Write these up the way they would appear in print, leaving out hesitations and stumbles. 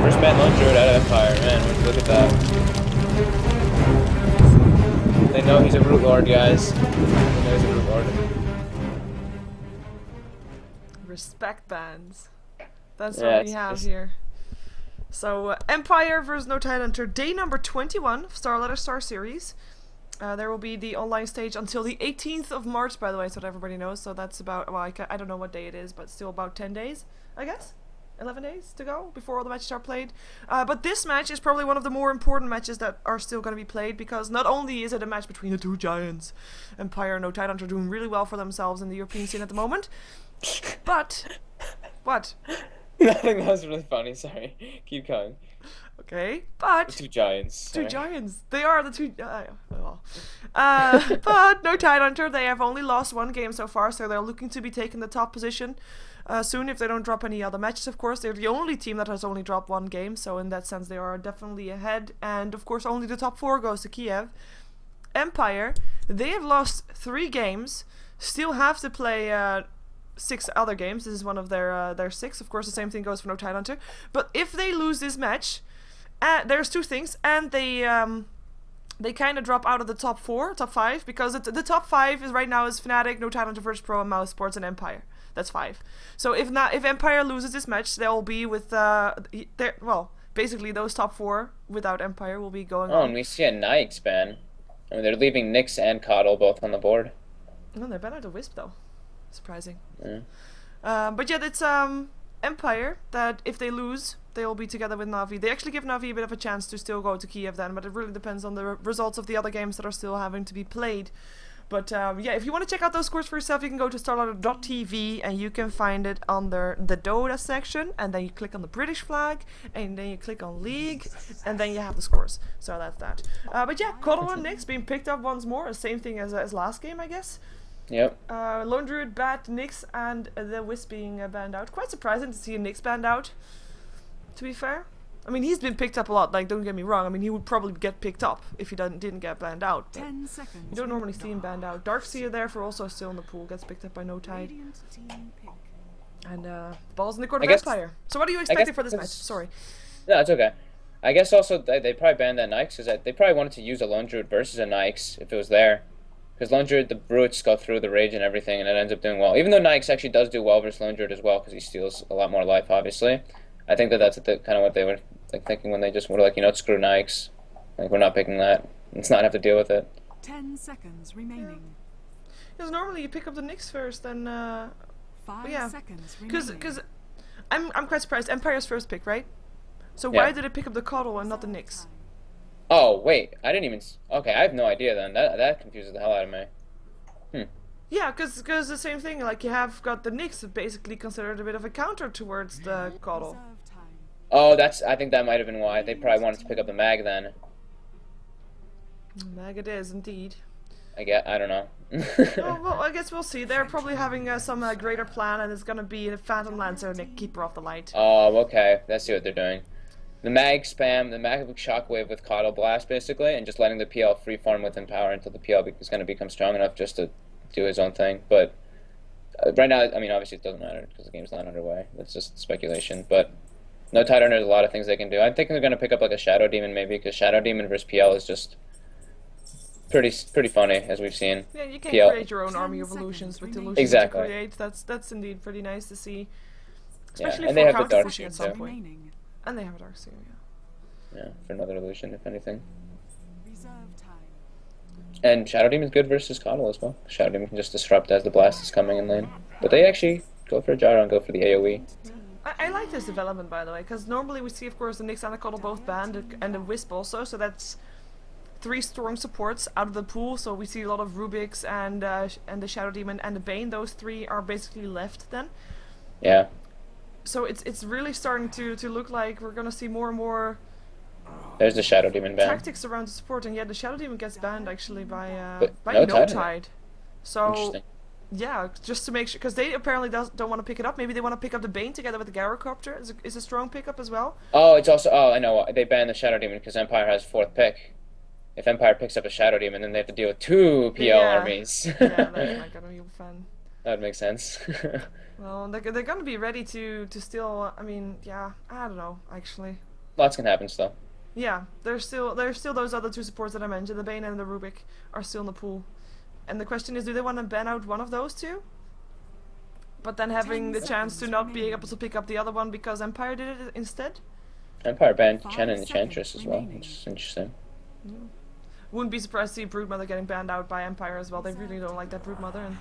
First ban Lone Druid out of Empire, man, look at that. They know he's a Root Lord, guys. They know he's a Root Lord. Respect bans. That's what we have here. So, Empire versus No Tidehunter, day number 21 of StarLadder Star Series. There will be the online stage until the 18th of March, by the way, so that everybody knows. So that's about, well, I don't know what day it is, but still about 10 days, I guess? 11 days to go before all the matches are played. But this match is probably one of the more important matches that are still going to be played, because not only is it a match between the two giants, Empire and No Tidehunter doing really well for themselves in the European scene at the moment, but... What? Nothing, that was really funny, sorry. Keep going. Okay, but... The two giants. Two giants. They are the two... well. But No Tidehunter, they have only lost one game so far, so they're looking to be taking the top position soon if they don't drop any other matches, of course. They're the only team that has only dropped one game, so in that sense they are definitely ahead. And of course only the top 4 goes to Kiev. Empire, they have lost 3 games, still have to play 6 other games. This is one of their 6. Of course the same thing goes for No Tidehunter. But if they lose this match... there's 2 things, and they kind of drop out of the top 4, top 5, because the top 5 is right now is Fnatic, No Tidehunter, Virtus Pro, and Mouse Sports, and Empire. That's 5. So if Empire loses this match, they'll be with well, basically those top 4 without Empire will be going on. And we see a Nyx ban. I mean, they're leaving Nyx and Coddle both on the board. No, they're banned out of Wisp though. Surprising. Yeah. But yeah, it's Empire that if they lose, they will be together with Na'Vi. They actually give Na'Vi a bit of a chance to still go to Kiev then, but it really depends on the results of the other games that are still having to be played. But yeah, if you want to check out those scores for yourself, you can go to StarLadder.tv and you can find it under the Dota section, and then you click on the British flag, and then you click on League, and then you have the scores. So that's that. But yeah, Coddle and Nyx being picked up once more, same thing as last game, I guess. Yep. Lone Druid, Bat, Nyx, and the Wisp being banned out. Quite surprising to see a Nyx banned out, to be fair. I mean, he's been picked up a lot, like, don't get me wrong. I mean, he would probably get picked up if he didn't get banned out. 10 seconds. You don't normally see him banned out. Darkseer, therefore, also still in the pool, gets picked up by No Tide. And balls in the court of Empire. So what are you expecting for this match? Sorry. No, it's okay. I guess also they probably banned that Nyx, because they probably wanted to use a Lone Druid versus a Nyx if it was there. Because Lone Druid, the Brutes go through the rage and everything, and it ends up doing well. Even though Nyx actually does do well versus Lone Druid as well, because he steals a lot more life, obviously. I think that's kind of what they were thinking when they just were like, you know, screw Nyx. Like, we're not picking that. Let's not have to deal with it. 10 seconds remaining. Because normally you pick up the Nyx first, then 5 seconds remaining. Because I'm quite surprised. Empire's first pick, right? So why did it pick up the Coddle and not the Nyx? Oh wait, I didn't even. Okay, I have no idea then. That confuses the hell out of me. Yeah, because the same thing. Like, you have got the Nyx basically considered a bit of a counter towards the Coddle. Oh, I think that might have been why. They probably wanted to pick up the mag then. Mag it is, indeed. I don't know. Oh, well, I guess we'll see. They're probably having some greater plan, and it's gonna be a Phantom Lancer and a Keeper of the Light. Oh, okay. Let's see what they're doing. The mag spam, the mag shockwave with Coddle Blast, basically, and just letting the PL free farm with Empower until the PL is going to become strong enough just to do his own thing. But right now, I mean, obviously it doesn't matter because the game's not underway. It's just speculation. But No Tidehunter, there's a lot of things they can do. I think they're going to pick up like a Shadow Demon maybe, because Shadow Demon versus PL is just pretty funny, as we've seen. Yeah, you can PL. create your own army of illusions with the illusions Exactly. you create. That's indeed pretty nice to see. Especially and for they have the counter Dark pushing at Seer, some too. point. And they have a Darkseer, yeah. Yeah, for another illusion, if anything. Reserve time. And Shadow Demon's good versus Coddle as well. Shadow Demon can just disrupt as the blast is coming in lane. But they actually go for a gyro and go for the AoE. I like this development, by the way, because normally we see, of course, the Nyx and the Coddle both banned, and the Wisp also, so that's 3 strong supports out of the pool. So we see a lot of Rubik's and the Shadow Demon and the Bane. Those 3 are basically left then. Yeah. So it's really starting to look like we're gonna see more and more. There's the Shadow Demon ban. Tactics around the support, and yeah, the Shadow Demon gets banned actually by No No Tide. Tide. So Interesting. yeah, just to make sure, because they apparently don't want to pick it up. Maybe they want to pick up the Bane together with the Gyrocopter. Is a strong pickup as well. Oh, it's also. Oh, I know. They banned the Shadow Demon because Empire has 4th pick. If Empire picks up a Shadow Demon, then they have to deal with 2 PL armies. Yeah, that's not gonna be fun. That would make sense. Well, they're gonna be ready to still. I mean, yeah, I don't know actually. lots can happen still. Yeah, there's still those other two supports that I mentioned, the Bane and the Rubik, are still in the pool. And the question is, do they want to ban out one of those two? But then having the chance to not be able to pick up the other one because Empire did it instead? Empire banned Chen and Enchantress as well, which is interesting. Yeah. Wouldn't be surprised to see Broodmother getting banned out by Empire as well. They really don't like that Broodmother.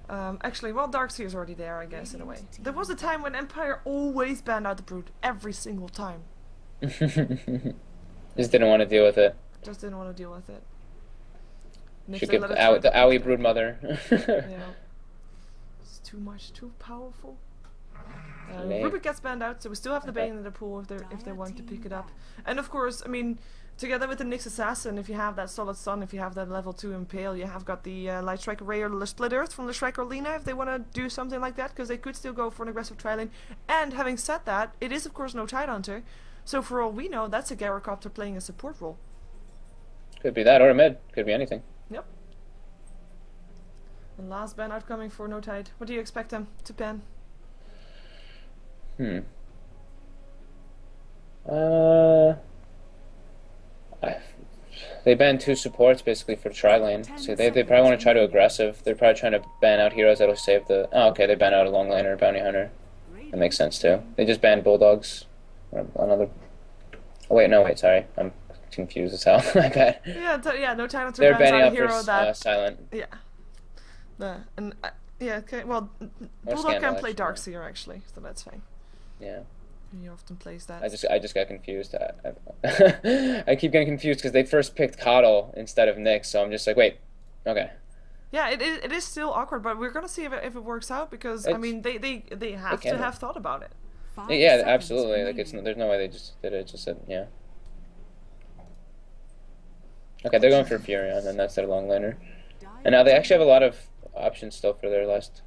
And actually, well, Darkseer is already there, I guess, in a way. There was a time when Empire always banned out the Brood. Every single time. Just didn't want to deal with it. Just didn't want to deal with it. Should give the Owie Broodmother. Yeah. It's too much, too powerful. Rubik gets banned out, so we still have the Bane in the pool if they want to pick it up. And of course, I mean, together with the Nyx Assassin, if you have that Solid Sun, if you have that level 2 Impale, you have got the Light Striker Ray or the Split Earth from the Striker Lina if they want to do something like that, because they could still go for an aggressive trialing. And having said that, it is of course no Tidehunter, so for all we know, that's a Gyrocopter playing a support role. Could be that, or a mid. Could be anything. Yep. And last ban out coming for No Tide. What do you expect them to ban? They banned 2 supports basically for tri-lane, so they probably want to try to aggressive. They're probably trying to ban out heroes that'll save the... Oh, okay, they ban out a long laner, Bounty Hunter. That makes sense too. They just banned Bulldogs. Or another... Oh wait, no, wait, sorry. I'm confused as hell. My bad. Yeah, No Tide. They're banning out for Silent. Yeah. Yeah, okay, well, Bulldog can play Darkseer actually, so that's fine. Yeah. He often plays that. I just got confused. I keep getting confused because they first picked Coddle instead of Nyx, so I'm just like, wait, okay. Yeah, it is still awkward, but we're gonna see if it works out because I mean they have to have thought about it. Yeah, absolutely. Like there's no way they just did it. Just said yeah. Okay, they're going for Furion, and that's their long laner. And now they actually have a lot of options still for their last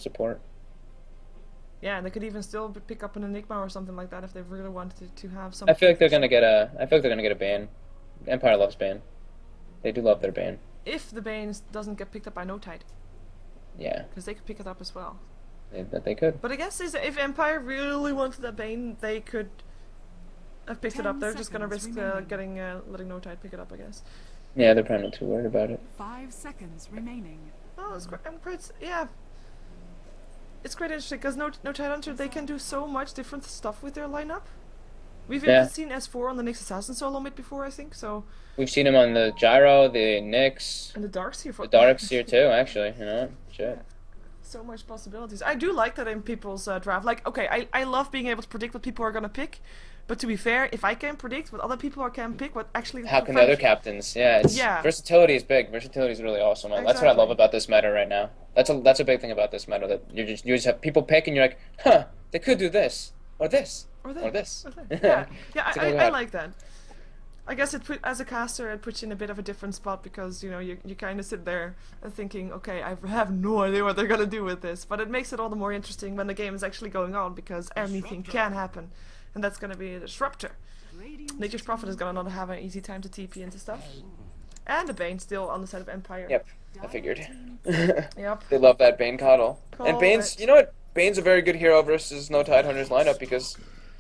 support. Yeah, and they could even still pick up an Enigma or something like that if they really wanted to have something. I feel like they're gonna get a ban. Empire loves ban. They do love their ban. If the Bane doesn't get picked up by No Tide. Yeah. Because they could pick it up as well. They could. But I guess if Empire really wanted that Bane, they could have picked it up. They're just gonna risk letting No Tide pick it up, I guess. Yeah, they're probably not too worried about it. 5 seconds remaining. Oh, it's great. Yeah. It's quite interesting because No Tidehunter, they can do so much different stuff with their lineup. We've even seen S4 on the Nyx Assassin solo mid before, I think. So we've seen him on the Gyro, the Nyx, and the Darkseer. The Darkseer too, actually. You know, shit. Yeah. So much possibilities. I do like that in people's draft. Like, okay, I love being able to predict what people are gonna pick. But to be fair, if I can predict what other people can pick, what actually... How can the other captains? Yeah, versatility is big. Versatility is really awesome. Exactly. That's what I love about this meta right now. That's a big thing about this meta, that you just have people pick and you're like, huh, they could do this, or this, or this. Yeah, I like that. I guess as a caster, it puts you in a bit of a different spot because, you know, you kind of sit there and thinking, okay, I have no idea what they're going to do with this. But it makes it all the more interesting when the game is actually going on because anything can happen. And that's going to be a Disruptor. Nature's Prophet is going to not have an easy time to TP into stuff. And the Bane still on the side of Empire. Yep, I figured. Yep. They love that Bane Coddle. And Bane's, you know what? Bane's a very good hero versus No Tidehunter's lineup because...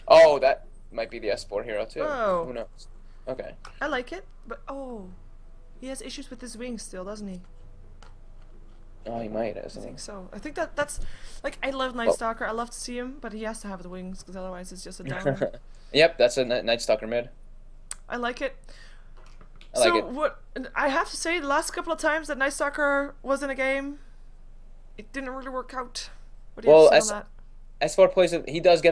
Oh, that might be the S4 hero too. Oh. Who knows? Okay. I like it, but he has issues with his wings still, doesn't he? Oh, he might, hasn't he? I think so. I think that's... Like, I love Night Stalker. I love to see him, but he has to have the wings, because otherwise it's just a downer. Yep, that's a Night Stalker mid. I like it. I like it. What... I have to say, the last couple of times that Night Stalker was in a game, it didn't really work out. What do you have to say on that? S4 plays it. He does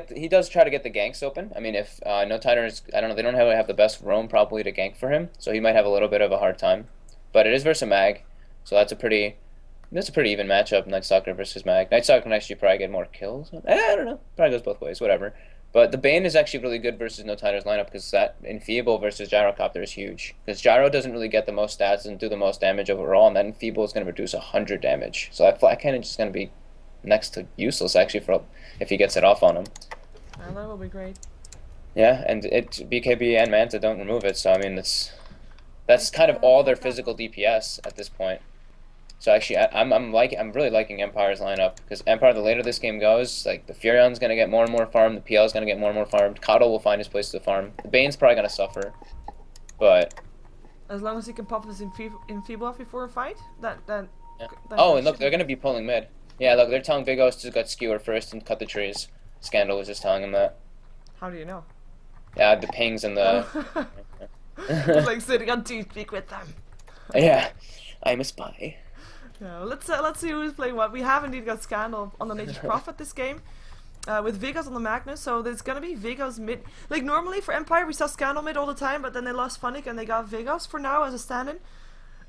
try to get the ganks open. I mean, if No Tider is, I don't know, they don't have the best roam probably to gank for him, so he might have a little bit of a hard time. But it is versus Mag, so that's a pretty even matchup. Night Stalker versus Mag. Night Stalker can actually probably get more kills. I don't know. Probably goes both ways. Whatever. But the Bane is actually really good versus No Tider's lineup because that Enfeeble versus Gyrocopter is huge. Because Gyro doesn't really get the most stats and do the most damage overall, and that Enfeeble is going to reduce 100 damage. So that Flat Cannon is just going to be next to useless actually for if he gets it off on him. Well, that will be great. Yeah, and BKB and Manta don't remove it, so I mean that's kind of all their physical DPS at this point. So actually, I'm really liking Empire's lineup because Empire, the later this game goes, like the Furion's gonna get more and more farmed, the PL's gonna get more and more farmed. Coddle will find his place to farm. The Bane's probably gonna suffer, but as long as he can pop his enfeeble off before a fight, that yeah. Oh, and look, they're gonna be pulling mid. Yeah, look, they're telling Big O's to go skewer first and cut the trees. Scandal was just telling him that. How do you know? Yeah, the pings and the. Like sitting on TeamSpeak with them. Yeah, I'm a spy. Yeah, let's see who's playing what. We have indeed got Scandal on the Nature's Prophet this game, with Vegas on the Magnus. So there's gonna be Vegas mid. Like normally for Empire we saw Scandal mid all the time, but then they lost Funnick and they got Vegas for now as a stand-in.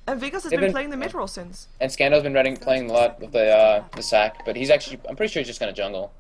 And Vegas has been playing the mid role since. And Scandal's been playing a lot with the sack, but he's actually, I'm pretty sure he's just gonna jungle.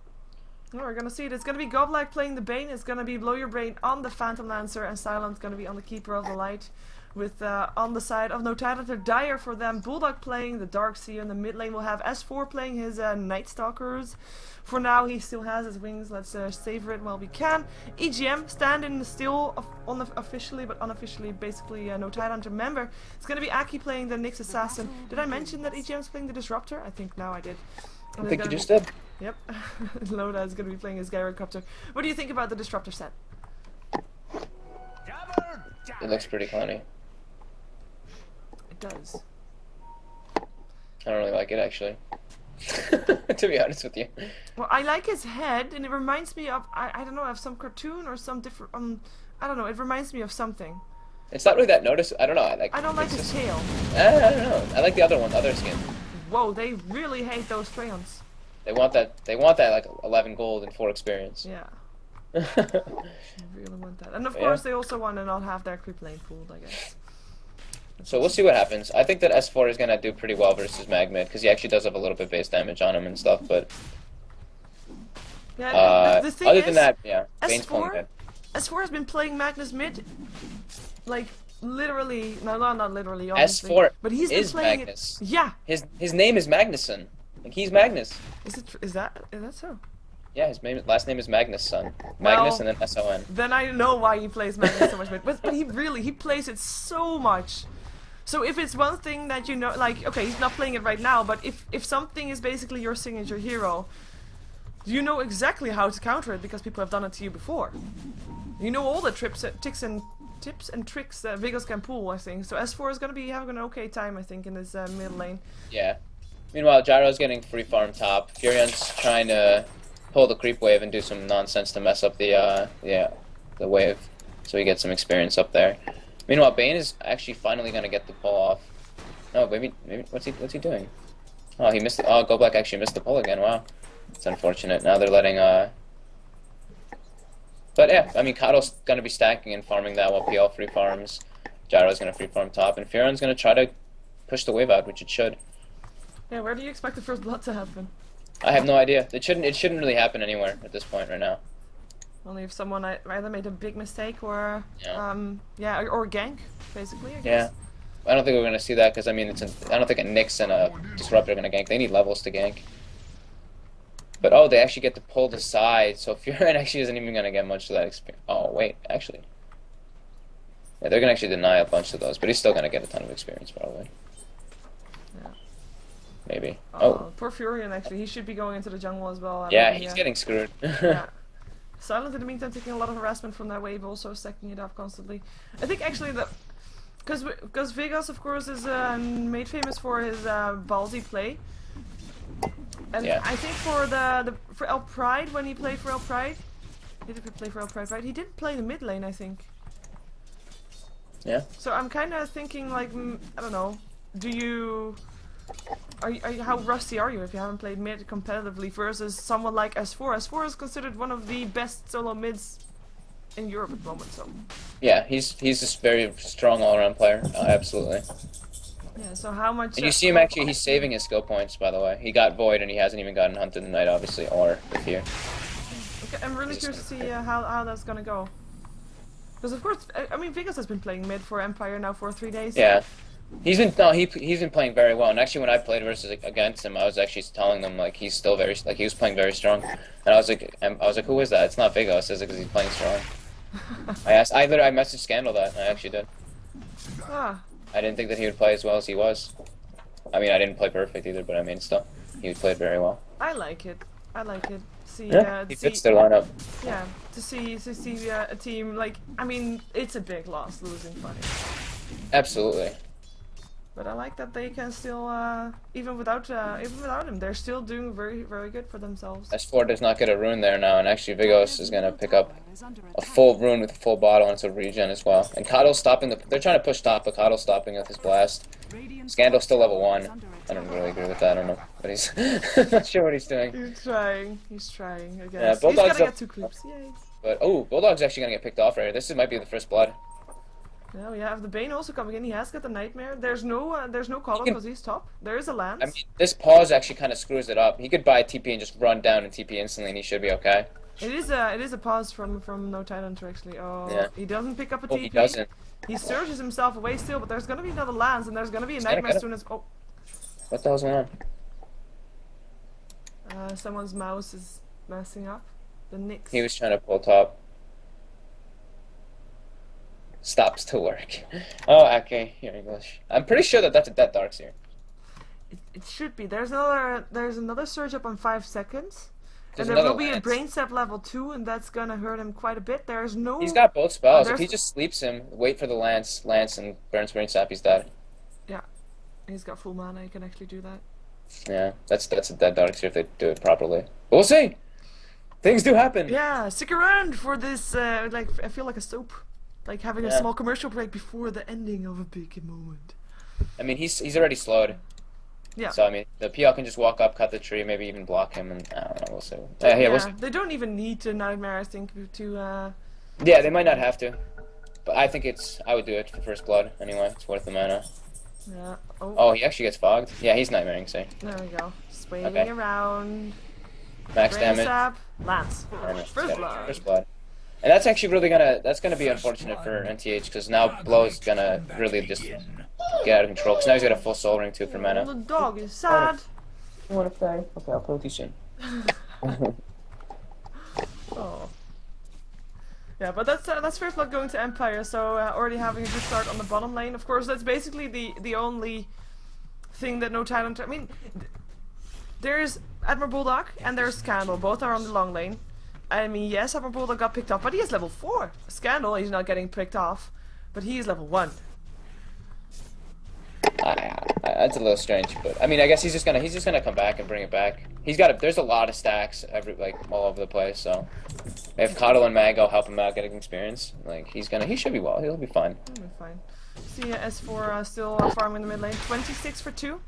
Oh, we're gonna see it. It's gonna be Goblack playing the Bane. It's gonna be Blow Your Brain on the Phantom Lancer, and Silent's gonna be on the Keeper of the Light. With on the side of No Tidehunter, Dire for them. Bulldog playing the Darkseer. In the mid lane we'll have S4 playing his Night Stalkers. For now he still has his wings. Let's savor it while we can. EGM stand-in still officially but unofficially basically No Tidehunter member. It's gonna be Aki playing the Nyx Assassin. Did I mention that EGM's playing the Disruptor? I think now I did. I think you just did. Yep. Loda is gonna be playing his Gyrocopter. What do you think about the Disruptor set? It looks pretty clowny. It does. I don't really like it actually. To be honest with you. Well, I like his head, and it reminds me of I don't know, of some cartoon or some different I don't know. It reminds me of something. It's not really that noticeable. I don't know. I don't like his tail. I don't know. I like the other one, the other skin. Whoa, they really hate those crayons. They want that. They want that like 11 gold and 4 experience. Yeah. I really want that, and of course they also want to not have their creep lane pooled, I guess. So we'll see what happens. I think that S4 is going to do pretty well versus Magmid, because he actually does have a little bit base damage on him and stuff, but... Yeah, the thing other is, than that, yeah, Bane's pulling mid. S4 has been playing Magnus mid, like, literally, no, not literally, obviously. S4 but he's been is playing Magnus. It, yeah. His name is Magnuson. Like, he's Magnus. Is that so? Yeah, his last name is Magnusson. Magnus Well, and then S-O-N. Then I know why he plays Magnus so much mid, but he plays it so much. So if it's one thing that you know, like, okay, he's not playing it right now, but if something is basically your signature hero, you know exactly how to counter it because people have done it to you before. You know all the tips and tricks that Vegas can pull, I think. So S4 is going to be having an okay time, I think, in this mid lane. Yeah. Meanwhile, Gyro's getting free farm top. Furion's trying to pull the creep wave and do some nonsense to mess up the wave, so he gets some experience up there. Meanwhile, Bane is actually finally gonna get the pull off. No, maybe what's he doing? Oh, he missed it. Oh, Goblack actually missed the pull again. Wow, it's unfortunate. Now they're letting But yeah, I mean, Coddle's gonna be stacking and farming that while PL free farms. Gyro's gonna free farm top, and Furion's gonna try to push the wave out, which it should. Yeah, where do you expect the first blood to happen? I have no idea. It shouldn't really happen anywhere at this point right now. Only if someone either made a big mistake or or gank, basically. I guess. Yeah, I don't think we're gonna see that because I mean I don't think a Nyx and a Disruptor are gonna gank. They need levels to gank. But oh, they actually get to pull the side, so Furion actually isn't even gonna get much of that experience. Oh wait, actually, yeah, they're gonna actually deny a bunch of those, but he's still gonna get a ton of experience probably. Yeah. Maybe. Poor Furion actually. He should be going into the jungle as well. Yeah, he's getting screwed. Yeah. Silent in the meantime taking a lot of harassment from that wave, also stacking it up constantly. I think actually that because Vegas of course is made famous for his ballsy play, and I think for El Pride, when he played for El Pride, he did play for El Pride, right? He didn't play the mid lane, I think. Yeah. So I'm kind of thinking like I don't know. Do you? How rusty are you if you haven't played mid competitively versus someone like S4? S4 is considered one of the best solo mids in Europe at the moment, so... Yeah, he's just very strong all-around player, absolutely. Yeah, so how much... And you see him actually, he's saving his skill points, by the way. He got Void and he hasn't even gotten Hunted Tonight, obviously, or with here. Okay, I'm really curious to see how that's gonna go. Because of course, I mean, Vegas has been playing mid for Empire now for 3 days. Yeah. He's been playing very well, and actually when I played against him, I was actually telling them like he's still very he was playing very strong, and I was like, who is that? It's not Vigos, is it? Because he's playing strong. I messaged Scandal that, and I actually did. Ah. I didn't think that he would play as well as he was. I mean, I didn't play perfect either, but I mean, still, he played very well. I like it. I like it. See, Yeah, he fits their lineup. Yeah, to see a team like, I mean, it's a big loss losing Funny. Absolutely. But I like that they can still, even without him, they're still doing very, very good for themselves. S4 does not get a rune there now, and actually Vigos is gonna pick up a full rune with a full bottle, and it's a regen as well. And Coddle's stopping they're trying to push top, but Coddle's stopping with his blast. Scandal's still level 1. I don't really agree with that, I don't know. But he's not sure what he's doing. He's trying, I guess. Yeah, Bulldog's he's gonna get 2 creeps, yay. But, oh, Bulldog's actually gonna get picked off right here. This might be the first blood. Yeah, we have the Bane also coming in. He has got the Nightmare. There's no Coddle because he's top. There is a Lance. I mean, this pause actually kind of screws it up. He could buy a TP and just run down and TP instantly, and he should be okay. It is a pause from no Tidehunter actually. Oh, yeah. He doesn't pick up a TP. He doesn't. He surges himself away still, but there's gonna be another Lance, and there's gonna be a Nightmare as soon as. Oh. What the hell's going on? Someone's mouse is messing up. The Nyx. He was trying to pull top. Stops to work. Oh, okay, here English. I'm pretty sure that that's a dead Darks here. It should be. There's another surge up on 5 seconds. And there will be a brain step level 2, and that's gonna hurt him quite a bit. There's no. He's got both spells. If he just sleeps him, wait for the lance, and burns brain sap, he's dead. Yeah, he's got full mana. He can actually do that. Yeah, that's a dead Darks here if they do it properly. But we'll see. Things do happen. Yeah, stick around for this. Like I feel like a soap. Like having a small commercial break before the ending of a big moment. I mean, he's already slowed. Yeah. So I mean, the PL can just walk up, cut the tree, maybe even block him, and I don't know. We'll see. We'll see. They don't even need to Nightmare, I think, to. Yeah, they might not have to, but I think I would do it for first blood anyway. It's worth the mana. Yeah. Oh, he actually gets fogged. Yeah, he's Nightmaring. See. There we go. Just waiting around. Max damage. Lance. First blood. First blood. And that's actually really gonna be unfortunate for NTH, because now Blow's gonna really just get out of control, because now he's got a full soul ring too for mana. The dog is sad. You wanna play? Okay, I'll play with you soon. Oh. Yeah, but that's first blood going to Empire, so already having a good start on the bottom lane. Of course, that's basically the only thing that no Tidehunter. I mean, there's Admiral Bulldog and there's Scandal. Both are on the long lane. I mean, yes, Admiral Bulldog got picked off, but he is level 4. Scandal, he's not getting picked off, but he is level 1. That's a little strange, but I mean, I guess he's just gonna come back and bring it back. There's a lot of stacks all over the place, so if Coddle and Mag help him out getting experience, like he should be well. He'll be fine. He'll be fine. See S4 still farming the mid lane. 26 for 2.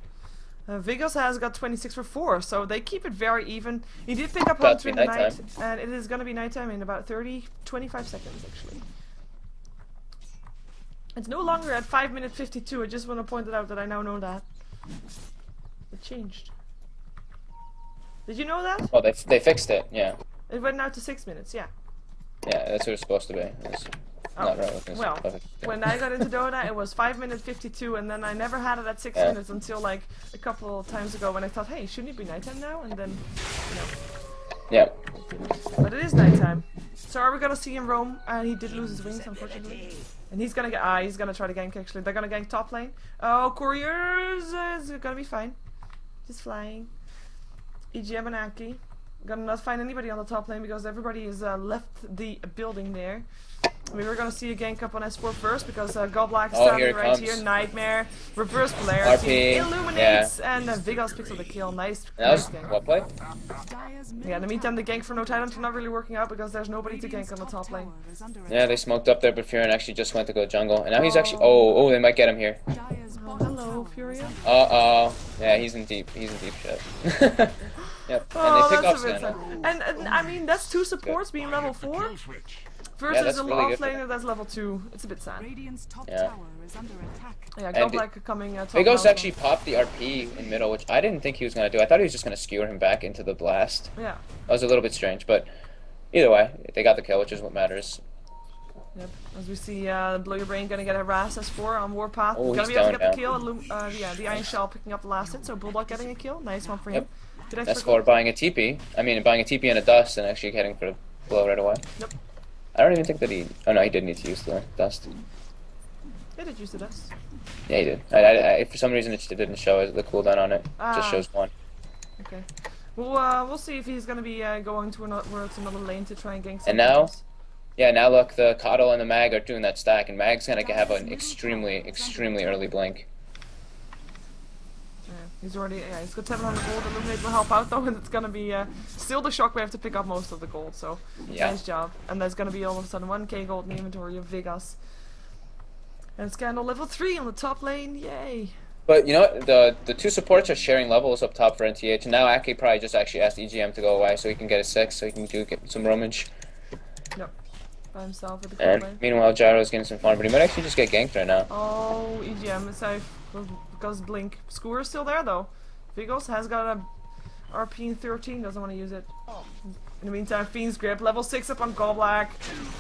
Vigos has got 26 for 4, so they keep it very even. He did pick up one during the night, and it is gonna be nighttime in about 25 seconds actually. It's no longer at 5 minutes 52. I just want to point it out that I now know that. It changed. Did you know that? Oh, they fixed it, yeah. It went now to 6 minutes, yeah. Yeah, that's what it's supposed to be. It's not right with this. Well, when I got into Dota, it was 5 minutes 52, and then I never had it at 6 minutes until like a couple of times ago when I thought, hey, shouldn't it be nighttime now? And then, you know. Yeah. But it is nighttime. So are we gonna see him roam? He did lose his wings, unfortunately. And he's gonna he's gonna try to gank actually. They're gonna gank top lane. Oh, Couriers is gonna be fine. Just flying. EGM and Aki. Gonna not find anybody on the top lane because everybody is left the building there. We were gonna see a gank up on S4 first because Godblack is standing right here. Nightmare, reverse polarity, illuminates, and Vigos picks up the kill. Nice. That was gank. what play? Yeah, in the meantime, the gank for no Tidehunter not really working out because there's nobody to gank on the top lane. Yeah, they smoked up there, but Furion actually just went to go jungle, and now he's actually. Oh, they might get him here. Hello, Furion. Yeah, he's in deep shit. Yep. Oh, and they pick that's up a bit sad. And I mean, that's 2 supports being level 4 versus a really offlaner that's level 2. It's a bit sad. Yeah. Yeah, Godblack coming top. Vigos actually popped the RP in middle, which I didn't think he was gonna do. I thought he was just gonna skewer him back into the blast. Yeah. That was a little bit strange, but either way, they got the kill, which is what matters. Yep. As we see, Blow Your Brain gonna get a Ras S4 on Warpath. Oh, gonna be able to get the kill. Yeah, the Iron Shell picking up the last hit, so Bulldog getting a kill. Nice one for him. That's for buying a TP. I mean, buying a TP and a dust and actually heading for the blow right away. Yep. I don't even think that he. Oh no, he did need to use the dust. It did use the dust. Yeah, he did. I for some reason it didn't show the cooldown on it. It just shows 1. Okay. Well, we'll see if he's gonna be going to another lane to try and gank some And now, items. yeah, now look, the Coddle and the Mag are doing that stack, and Mag's gonna have an extremely early blink. Yeah, he's already, he's got 700 gold. Illuminate will help out though, and it's gonna be still the Shockwave to pick up most of the gold. So nice job. And there's gonna be all of a sudden 1k gold in the inventory of Vegas. And Scandal level 3 on the top lane. Yay! But you know what? The 2 supports are sharing levels up top for NTH, and now Aki probably just actually asked EGM to go away so he can get a 6, so he can get some roamage. Yep. By himself with the And lane. meanwhile, Gyro's getting some farm, but he might actually just get ganked right now. Oh, EGM is safe because Blink. Scoor's still there though. Vigos has got a RP in 13, doesn't want to use it. In the meantime, Fiend's Grip, level 6 up on Goblak.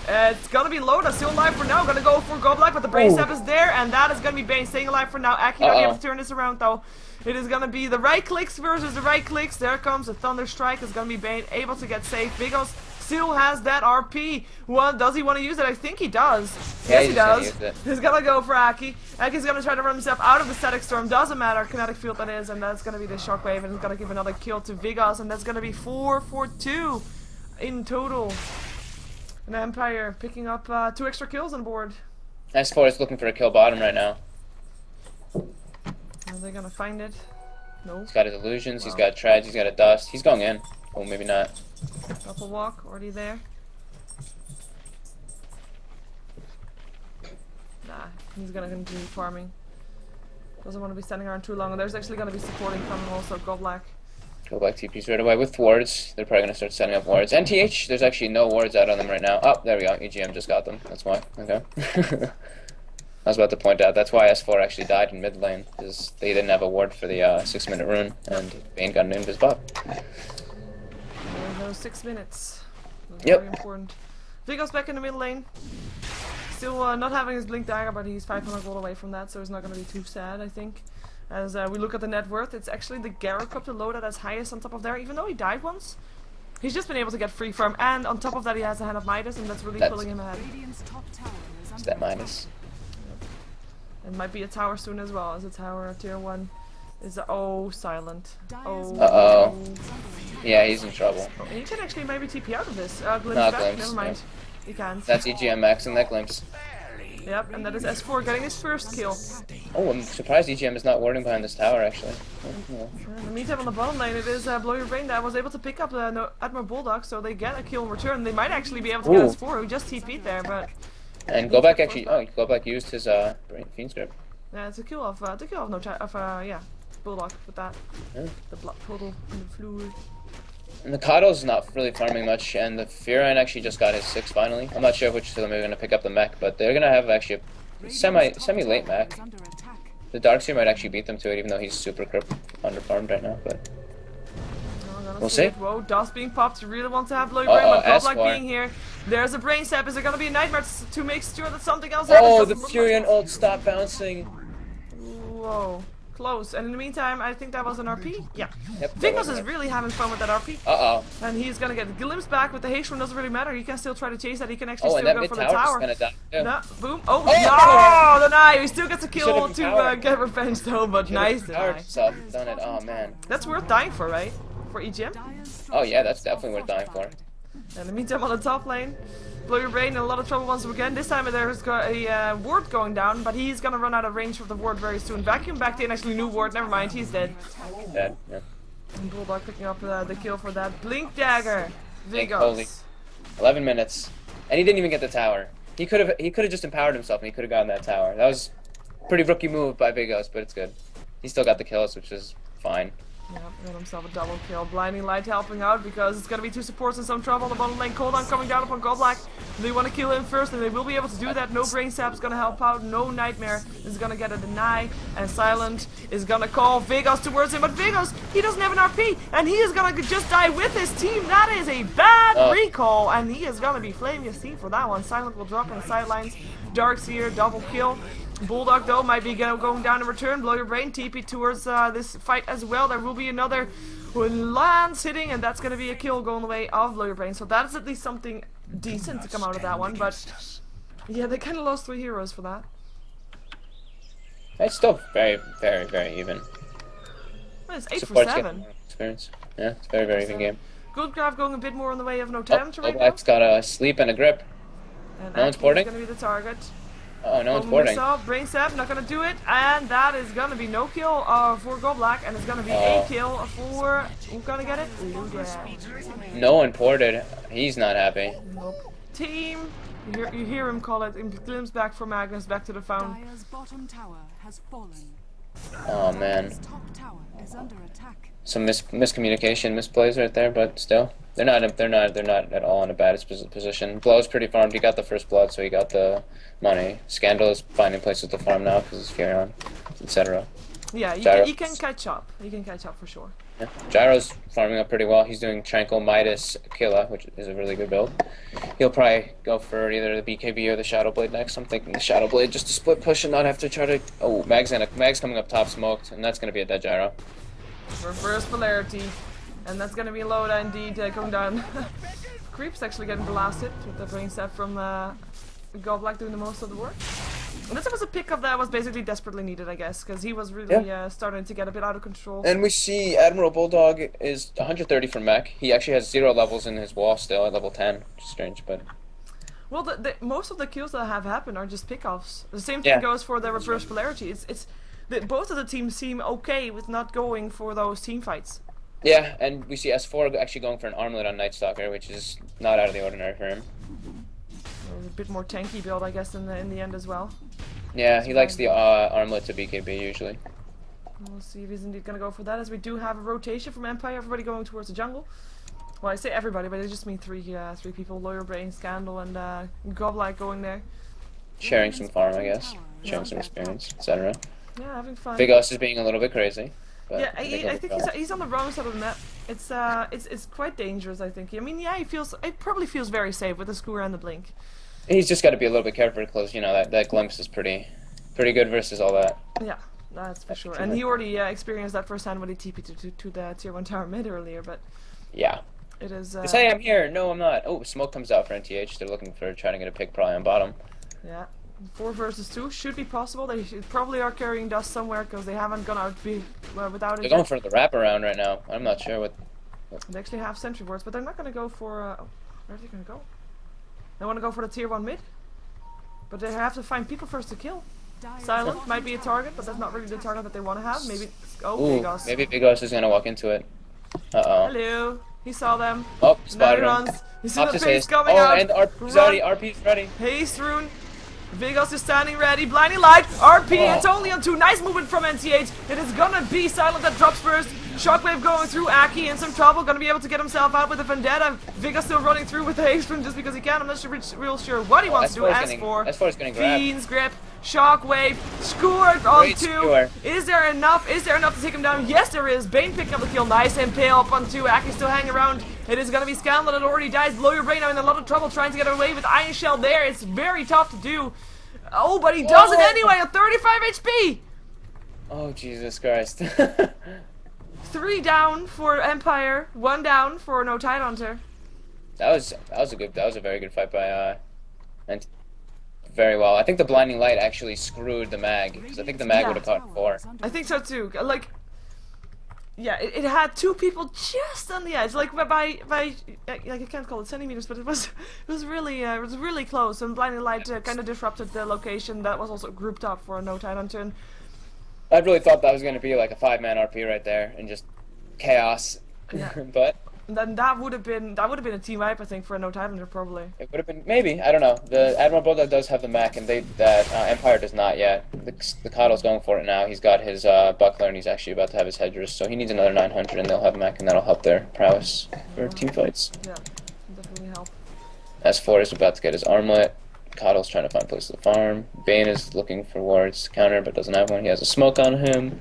It's gonna be Loda, still alive for now. Gonna go for Goblak, but the Brain Step is there, and that is gonna be Bane staying alive for now. Aki not able to turn this around though. It is gonna be the right clicks versus the right clicks. There comes a Thunder Strike. It's gonna be Bane able to get safe. Vigos still has that RP. Well, does he want to use it? I think he does. Yeah, yes, he does. Gonna use it. He's gonna go for Aki. Aki's gonna try to run himself out of the Static Storm. Doesn't matter. Kinetic Field that is, and that's gonna be the Shockwave, and he's gonna give another kill to Vigos, and that's gonna be 4 for 2 in total. And Empire picking up 2 extra kills on board. S4 is looking for a kill bottom right now. Are they gonna find it? No. He's got his illusions, he's got treads, he's got a dust. He's going in. Oh, maybe not. Couple walk, already there. Nah, he's gonna continue farming. Doesn't want to be standing around too long, and there's actually gonna be supporting coming also, Goblak. Goblak TP's right away with wards. They're probably gonna start setting up wards. NTH, there's actually no wards out on them right now. Oh, there we go. EGM just got them. That's why. Okay. I was about to point out that's why S4 actually died in mid lane, because they didn't have a ward for the 6-minute rune, and Bane got an invis buff. Those 6 minutes. That's Yep. very important. Vigos back in the middle lane. Still not having his Blink Dagger, but he's 500 gold away from that, so he's not going to be too sad, I think. As we look at the net worth, it's actually the Garrett Cup to Loda that's highest on top of there, even though he died once. He's just been able to get free farm, and on top of that he has a Hand of Midas, and that's really pulling him ahead. It's that minus. It might be a tower soon as well, as a tower at tier 1 is silent. Oh. Uh-oh. Yeah, he's in trouble. And you can actually maybe TP out of this. Glimpse No, back, glimpse, never mind. You can't. That's EGM maxing that glimpse. Yep, and that is S4 getting his first kill. Oh, I'm surprised EGM is not warding behind this tower, actually. In the meantime, on the bottom lane, it is Blow Your Brain that was able to pick up Admiral Bulldog, so they get a kill in return. They might actually be able to get S4, who just TP'd there, but... And Goblak actually, Goblak used his Fiend's Grip. Yeah, it's a kill of, Bulldog with that. Yeah. The blood puddle and the fluid. And the Coddle's not really farming much, and the Furin actually just got his 6 finally. I'm not sure which of them are going to pick up the mech, but they're going to have actually a semi-late mech. The Darkseer might actually beat them to it, even though he's super underfarmed right now, but... We'll see. Whoa, Dust being popped. You really want to have Blow Your Brain, but Goblak being here. There's a Brain Step. Is there going to be a Nightmare to make sure that something else happens? Oh, the Furion ult stopped bouncing. Whoa. Close. And in the meantime, I think that was an RP. Yeah. Yep, Vigos is really having fun with that RP. Uh-oh. And he's gonna get a glimpse back with the haste rune. Doesn't really matter. He can still try to chase that. He can actually Oh, still and that go mid for the tower's tower. gonna die too. No, boom. Oh, no! Deny. He still gets a kill Should've to get revenge though, but nice deny. Done it. Oh man. That's worth dying for, right? For EGM? Oh yeah, that's definitely worth dying for. In the meantime, on the top lane, Blow Your Brain in a lot of trouble once again. This time there's got a ward going down, but he's gonna run out of range of the ward very soon. Vacuum back in, actually new ward, never mind, he's dead. Dead, yeah. And Bulldog picking up the kill for that. Blink Dagger! Vigos. Holy. 11 minutes. And he didn't even get the tower. He could have just empowered himself and he could have gotten that tower. That was a pretty rookie move by Vigos, but it's good. He still got the kills, which is fine. Yep, got himself a double kill. Blinding Light helping out because it's gonna be 2 supports in some trouble on the bottom lane. Cooldown coming down upon Goblak. They want to kill him first, and they will be able to do that. No Brain Sap is gonna help out. No Nightmare is gonna get a deny, and Silent is gonna call Vigos towards him. But Vigos, he doesn't have an RP, and he is gonna just die with his team. That is a bad recall, and he is gonna be flaming his team for that one. Silent will drop on the sidelines. Darkseer double kill. Bulldog though might be going down in return. Blow Your Brain, TP towards this fight as well. There will be another Lance hitting, and that's going to be a kill going the way of Blow Your Brain. So that is at least something decent to come out of that one. But yeah, they kind of lost 3 heroes for that. It's still very, very, very even. Well, it's 8 for Support's 7. getting more experience. Yeah, it's a very, very even game. Good grab going a bit more in the way of no time to right now. Black's got a sleep and a grip. And No one's porting? going to be the target. Oh, no one's porting. Brain Stab, not going to do it. And that is going to be no kill for Goblak. And it's going to be a kill for... Who's going to get it? Luda. No one ported. He's not happy. Nope. Team. You hear him call it. And glimpse back for Magnus, back to the phone. Dire's bottom tower has fallen. Oh, man. Top tower is under attack. Some miscommunication, misplays right there, but still. They're not at all in a bad position. Blow's pretty farmed. He got the first blood, so he got the money. Scandal is finding places to farm now because it's Furion, etc. Yeah, he can catch up. He can catch up for sure. Yeah. Gyro's farming up pretty well. He's doing Tranquil, Midas, Killa, which is a really good build. He'll probably go for either the BKB or the Shadow Blade next. I'm thinking the Shadow Blade just to split push and not have to try to... Oh, Mag's coming up top smoked, and that's going to be a dead Gyro. Reverse polarity. And that's going to be Loda indeed coming down. Creep's actually getting blasted with the brain set from Goblak doing the most of the work. And this was a pickup that was basically desperately needed, I guess, because he was really starting to get a bit out of control. And we see Admiral Bulldog is 130 for mech. He actually has 0 levels in his wall still at level 10, which is strange, but... Well, most of the kills that have happened are just pickoffs. The same thing goes for the reverse polarity. Both of the teams seem okay with not going for those team fights. Yeah, and we see S4 actually going for an armlet on Night Stalker, which is not out of the ordinary for him. A bit more tanky build, I guess, in the end as well. Yeah, he likes the armlet to BKB usually. We'll see if he's indeed going to go for that, as we do have a rotation from Empire. Everybody going towards the jungle. Well, I say everybody, but I just mean three people: Lawyer Brain, Scandal, and Goblak going there. Sharing some farm, I guess. Sharing some experience, etc. Yeah, having fun. Big Us is being a little bit crazy. Yeah, I think he's on the wrong side of the map. It's quite dangerous, I think. I mean, yeah, he probably feels very safe with the Skewer and the Blink. He's just got to be a little bit careful because, you know, that glimpse is pretty good versus all that. Yeah, that's for sure. And he already experienced that firsthand when he TP'd to the tier 1 tower mid earlier, but... Yeah. It is... Hey, I'm here! No, I'm not. Oh, smoke comes out for NTH. They're looking for trying to get a pick probably on bottom. Yeah. 4 versus 2 should be possible. They probably are carrying dust somewhere because they haven't gone out without it. They're going for the wraparound right now. I'm not sure what... They actually have sentry wards, but they're not going to go for... where are they going to go? They want to go for the tier 1 mid. But they have to find people first to kill. Silent might be a target, but that's not really the target that they want to have. Maybe... Oh, Big Us. Maybe Big Us is going to walk into it. Uh-oh. Hello. He saw them. Oh, spotted him. You see the face coming out. And RP's ready. RP's ready. Haste rune. Vigos is standing ready. Blinding light. RP. It's only on 2. Nice movement from NTH. It is gonna be Silent that drops first. Shockwave going through. Aki in some trouble. Gonna be able to get himself out with a Vendetta. Vigos still running through with the haste rune just because he can. I'm not real sure what he wants to do. S4. S4 is getting grabbed. Fiend's grip. Shockwave. Skewered on 2. Skewer. Is there enough? Is there enough to take him down? Yes, there is. Bane picking up the kill. Nice impale up on 2. Aki still hanging around. It is going to be Scandal that already dies. Blow your brain. I'm in a lot of trouble trying to get away with Iron Shell there. It's very tough to do. Oh, but he does it anyway at 35 HP. Oh, Jesus Christ. 3 down for Empire. 1 down for no Tidehunter. That was a very good fight by and very well. I think the blinding light actually screwed the mag because I think the mag would have caught 4. I think so too. Like, yeah, it had 2 people just on the edge, like by like I can't call it centimeters, but it was really close. And blinding light kind of disrupted the location that was also grouped up for a no Tidehunter. And I really thought that was going to be like a 5-man RP right there and just chaos. Yeah. But then that would have been a team wipe, I think, for a no Tidehunter probably. It would have been maybe, I don't know. The Admiral Bulldog does have the mech, and Empire does not yet. The Coddle's going for it now. He's got his buckler, and he's actually about to have his headdress, so he needs another 900, and they'll have mech, and that'll help their prowess for team fights. Yeah, definitely help. S4 is about to get his armlet. Coddle's trying to find places to farm. Bane is looking for wards to counter, but doesn't have one. He has a smoke on him.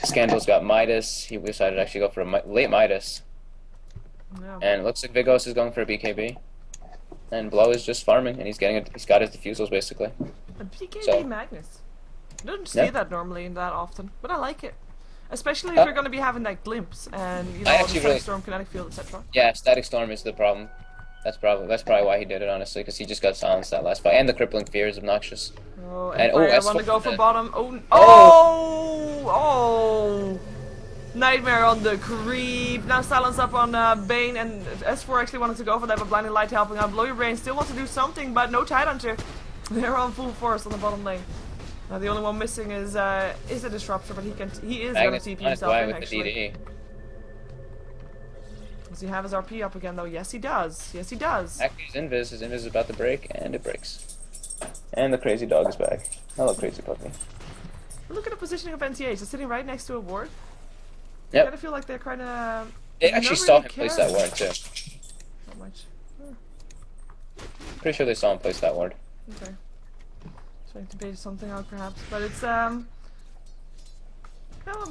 Scandal's got Midas. He decided to actually go for a late Midas. Yeah. And it looks like Vigos is going for a BKB. And Blow is just farming, and he's got his defusals basically. A BKB Magnus. You don't see that normally that often, but I like it. Especially if you're going to be having that glimpse and, you know, the Static Storm, Kinetic Field, etc. Yeah, Static Storm is the problem. That's probably why he did it, honestly, because he just got silenced that last fight. And the crippling fear is obnoxious. Oh, And Empire S4 want to go for bottom. Oh, Oh! oh! Nightmare on the creep. Now silence up on Bane, and S4 actually wanted to go for that, but Blinding Light helping out. Blow Your Brain still wants to do something, but no Tidehunter. They're on full force on the bottom lane. Now the only one missing is a Disruptor, but he is going to TP himself in, actually. Does he have his RP up again, though? Yes, he does. Yes, he does. Actually, his invis is about to break, and it breaks. And the crazy dog is back. Hello, crazy puppy. Look at the positioning of NTH. They're sitting right next to a ward. Yep. I kind of feel like they're kind of... They actually saw him place that ward, too. Not much. Pretty sure they saw him place that ward. Okay. Trying to bait something out, perhaps. But it's, well,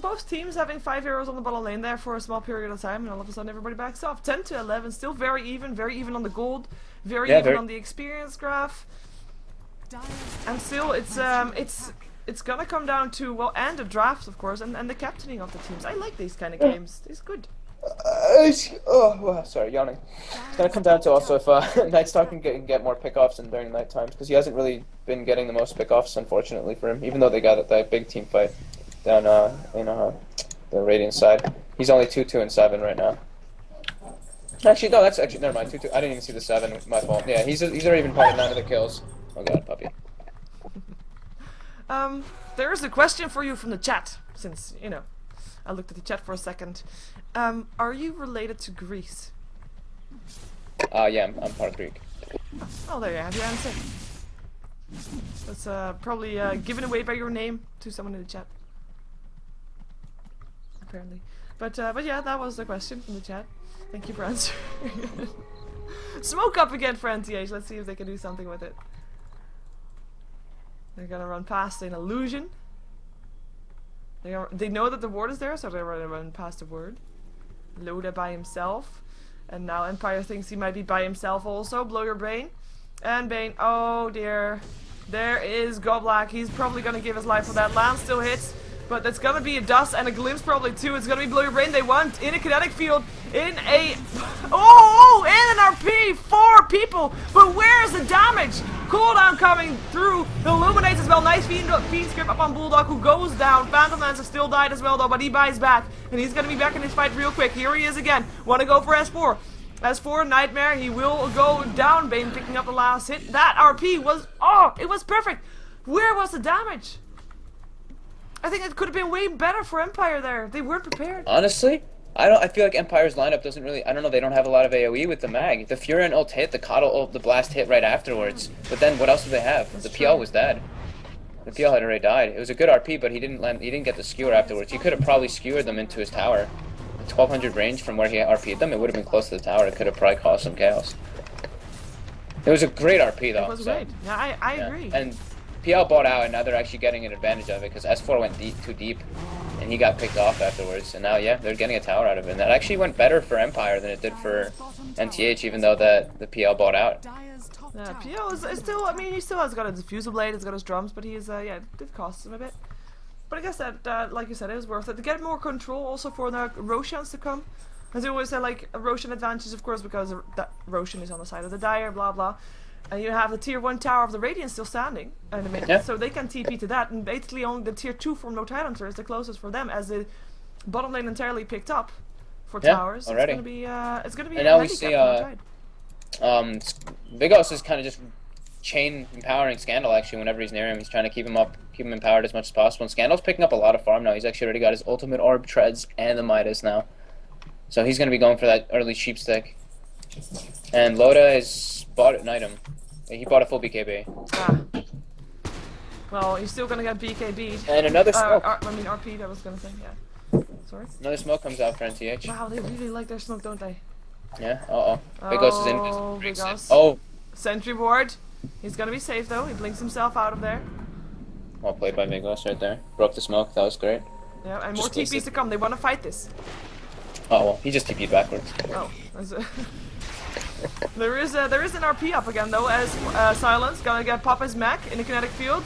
both teams having 5 heroes on the bottom lane there for a small period of time, and all of a sudden everybody backs off. 10 to 11, still very even on the gold, very even on the experience graph. And still, it's gonna come down to, well, and the draft, of course, and the captaining of the teams. I like these kind of games. It's good. Oh, well, sorry, yawning. It's gonna come down to also if Nightstar can get more pickoffs in during night times, because he hasn't really been getting the most pickoffs, unfortunately for him, even though they got that big team fight down in the Radiant side. He's only 2-2-7 right now. Actually, no, that's actually never mind. 2-2. I didn't even see the 7. My fault. Yeah, he's already even part of 9 of the kills. Oh god, puppy. There is a question for you from the chat, since, you know, I looked at the chat for a second. Are you related to Greece? Yeah, I'm part of Greek. Oh, there you have your answer. That's probably given away by your name to someone in the chat. Apparently. But yeah, that was the question from the chat. Thank you for answering. Smoke up again for NTH. Let's see if they can do something with it. They're gonna run past an illusion. They know that the ward is there, so they're gonna run past the ward. Loda by himself. And now Empire thinks he might be by himself also. Blow Your Brain. And Bane. Oh dear. There is Goblak. He's probably gonna give his life for that. Lance still hits. But it's gonna be a dust and a glimpse probably too. It's gonna be Blow Your Brain. They want in a kinetic field. In a... Oh! In an RP! 4 people! But where's the damage? Cooldown coming through. Illuminates as well. Nice feed script up on Bulldog, who goes down. Phantom Lance has still died as well though, but he buys back. And he's gonna be back in his fight real quick. Here he is again. Wanna go for S4. S4 Nightmare, he will go down. Bane picking up the last hit. That RP was... Oh! It was perfect! Where was the damage? I think it could have been way better for Empire there. They weren't prepared. Honestly, I feel like Empire's lineup doesn't really... I don't know, they don't have a lot of AoE with the mag. The Fury and ult hit, the Coddle ult, the Blast hit right afterwards. But then what else did they have? That's the true. PL was dead. The PL had already died. It was a good RP, but he didn't get the skewer afterwards. He could have probably skewered them into his tower. 1200 range from where he RP'd them, it would have been close to the tower. It could have probably caused some chaos. It was a great RP though. It was great. Yeah, I agree. And PL bought out, and now they're actually getting an advantage of it because S4 went too deep, and he got picked off afterwards. And now, yeah, they're getting a tower out of it. And that actually went better for Empire than it did for NTH, even though the PL bought out. Yeah, PL is still, I mean, he still has got a diffusal blade, he's got his drums, but he is, yeah, it did cost him a bit. But I guess that, like you said, it was worth it. To get more control also for the Roshan's to come. As I always say, like, a Roshan advantage, of course, because that Roshan is on the side of the Dire, blah, blah. And you have the tier 1 tower of the Radiant still standing in the middle, so they can TP to that. And basically only the tier 2 from No Tidehunter is the closest for them, as the bottom lane entirely picked up for towers. Already. It's gonna be and a now we handicap see, Vigos is kind of just chain empowering Scandal actually whenever he's near him. He's trying to keep him empowered as much as possible. And Scandal's picking up a lot of farm now. He's actually already got his ultimate orb treads and the Midas now. So he's going to be going for that early sheep stick. And Loda is bought an item. He bought a full BKB. Ah. Well, he's still going to get BKB'd. And another smoke. I mean RP'd, I was going to say, yeah. Sorry? Another smoke comes out for NTH. Wow, they really like their smoke, don't they? Yeah, Vigos is in. Vigos. Oh! Sentry ward. He's going to be safe though. He blinks himself out of there. Well played by Vigos right there. Broke the smoke, that was great. Yeah, and more TPs to come. They want to fight this. Oh well, he just TP'd backwards. Oh, there is an RP up again though, as Silence gonna get Papa's mech in the kinetic field.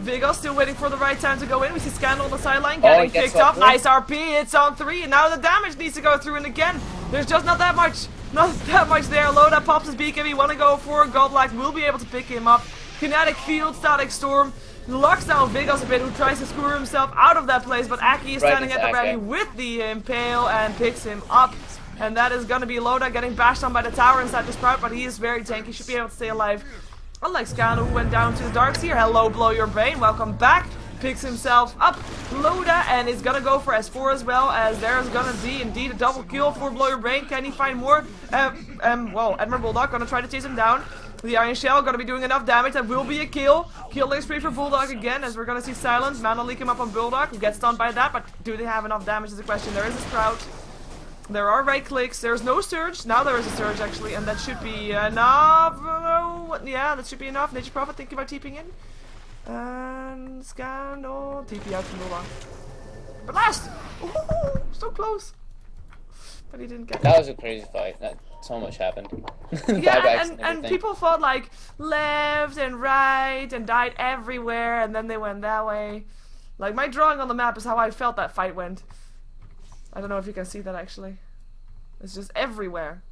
Vigos still waiting for the right time to go in. We see Scandal on the sideline getting picked up. Nice RP. It's on 3, and now the damage needs to go through. And again, there's just not that much. Not that much there. Loda pops his BKB, want to go for Godlike, will be able to pick him up. Kinetic Field, Static Storm, locks down Vigos a bit, who tries to screw himself out of that place, but Aki is standing at the ready with the Impale and picks him up. And that is gonna be Loda getting bashed on by the tower inside the Sprout, but he is very tanky, should be able to stay alive. Unlike Scandal, who went down to the darks here. Hello, Blow Your Brain, welcome back. Picks himself up, Loda, and is gonna go for S4 as well, as there's gonna be indeed a double kill for Blow Your Brain. Can he find more? Well, Admiral Bulldog gonna try to chase him down. The Iron Shell gonna be doing enough damage, that will be a kill. Killing spree for Bulldog again, as we're gonna see Silence. Mana leak him up on Bulldog, who gets stunned by that, but do they have enough damage is the question. There is a Sprout. There are right clicks, there's no Surge. Now there is a Surge actually, and that should be enough. Yeah, that should be enough. Nature Prophet thinking about TPing in. And Scandal, TP out from Bulldog. But last! Ooh, so close! But he didn't get it. That was a crazy fight. So much happened. Yeah, and people fought like left and right and died everywhere, and then they went that way. Like, my drawing on the map is how I felt that fight went. I don't know if you can see that actually. It's just everywhere.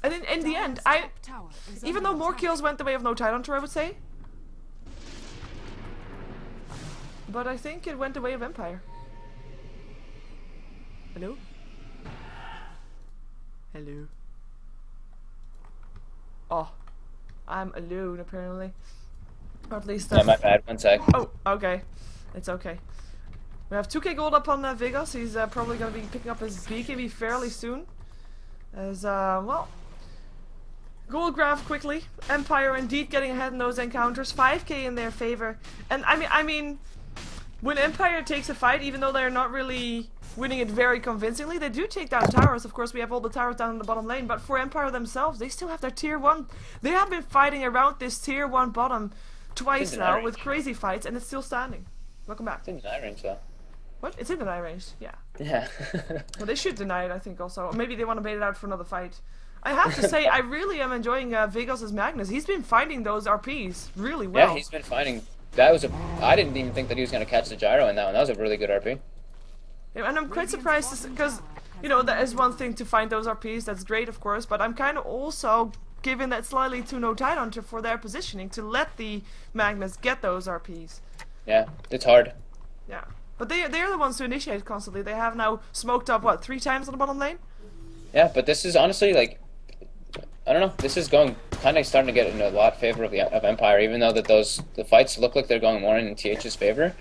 And in the end, even though more kills went the way of no Tidehunter, I would say. But I think it went the way of Empire. Hello? Hello? Oh. I'm alone apparently. Or at least yeah, my bad, 1 sec. Oh, okay. It's okay. We have 2k gold up on Vigos. He's probably going to be picking up his BKB fairly soon. As, well... Gold graph quickly. Empire indeed getting ahead in those encounters. 5k in their favor. And I mean... When Empire takes a fight, even though they're not really winning it very convincingly, they do take down towers. Of course, we have all the towers down in the bottom lane, but for Empire themselves, they still have their tier 1. They have been fighting around this tier 1 bottom twice now with crazy fights, and it's still standing. Welcome back. It's in deny range though. What? It's in deny range, yeah. Yeah. Well, they should deny it, I think, also. Or maybe they want to bait it out for another fight. I have to say, I really am enjoying Vigos' Magnus. He's been finding those RPs really well. Yeah, he's been finding... That was a... I didn't even think that he was going to catch the gyro in that one. That was a really good RP. Yeah, and I'm quite surprised because, you know, that is one thing to find those RPs. That's great, of course. But I'm kind of also giving that slightly to no Tidehunter for their positioning to let the Magnus get those RPs. Yeah, it's hard. Yeah. But they're the ones who initiate constantly. They have now smoked up, what, 3 times on the bottom lane? Yeah, but this is honestly, like... I don't know. This is going kind of starting to get in a lot favor of Empire, even though that the fights look like they're going more in NTH's favor.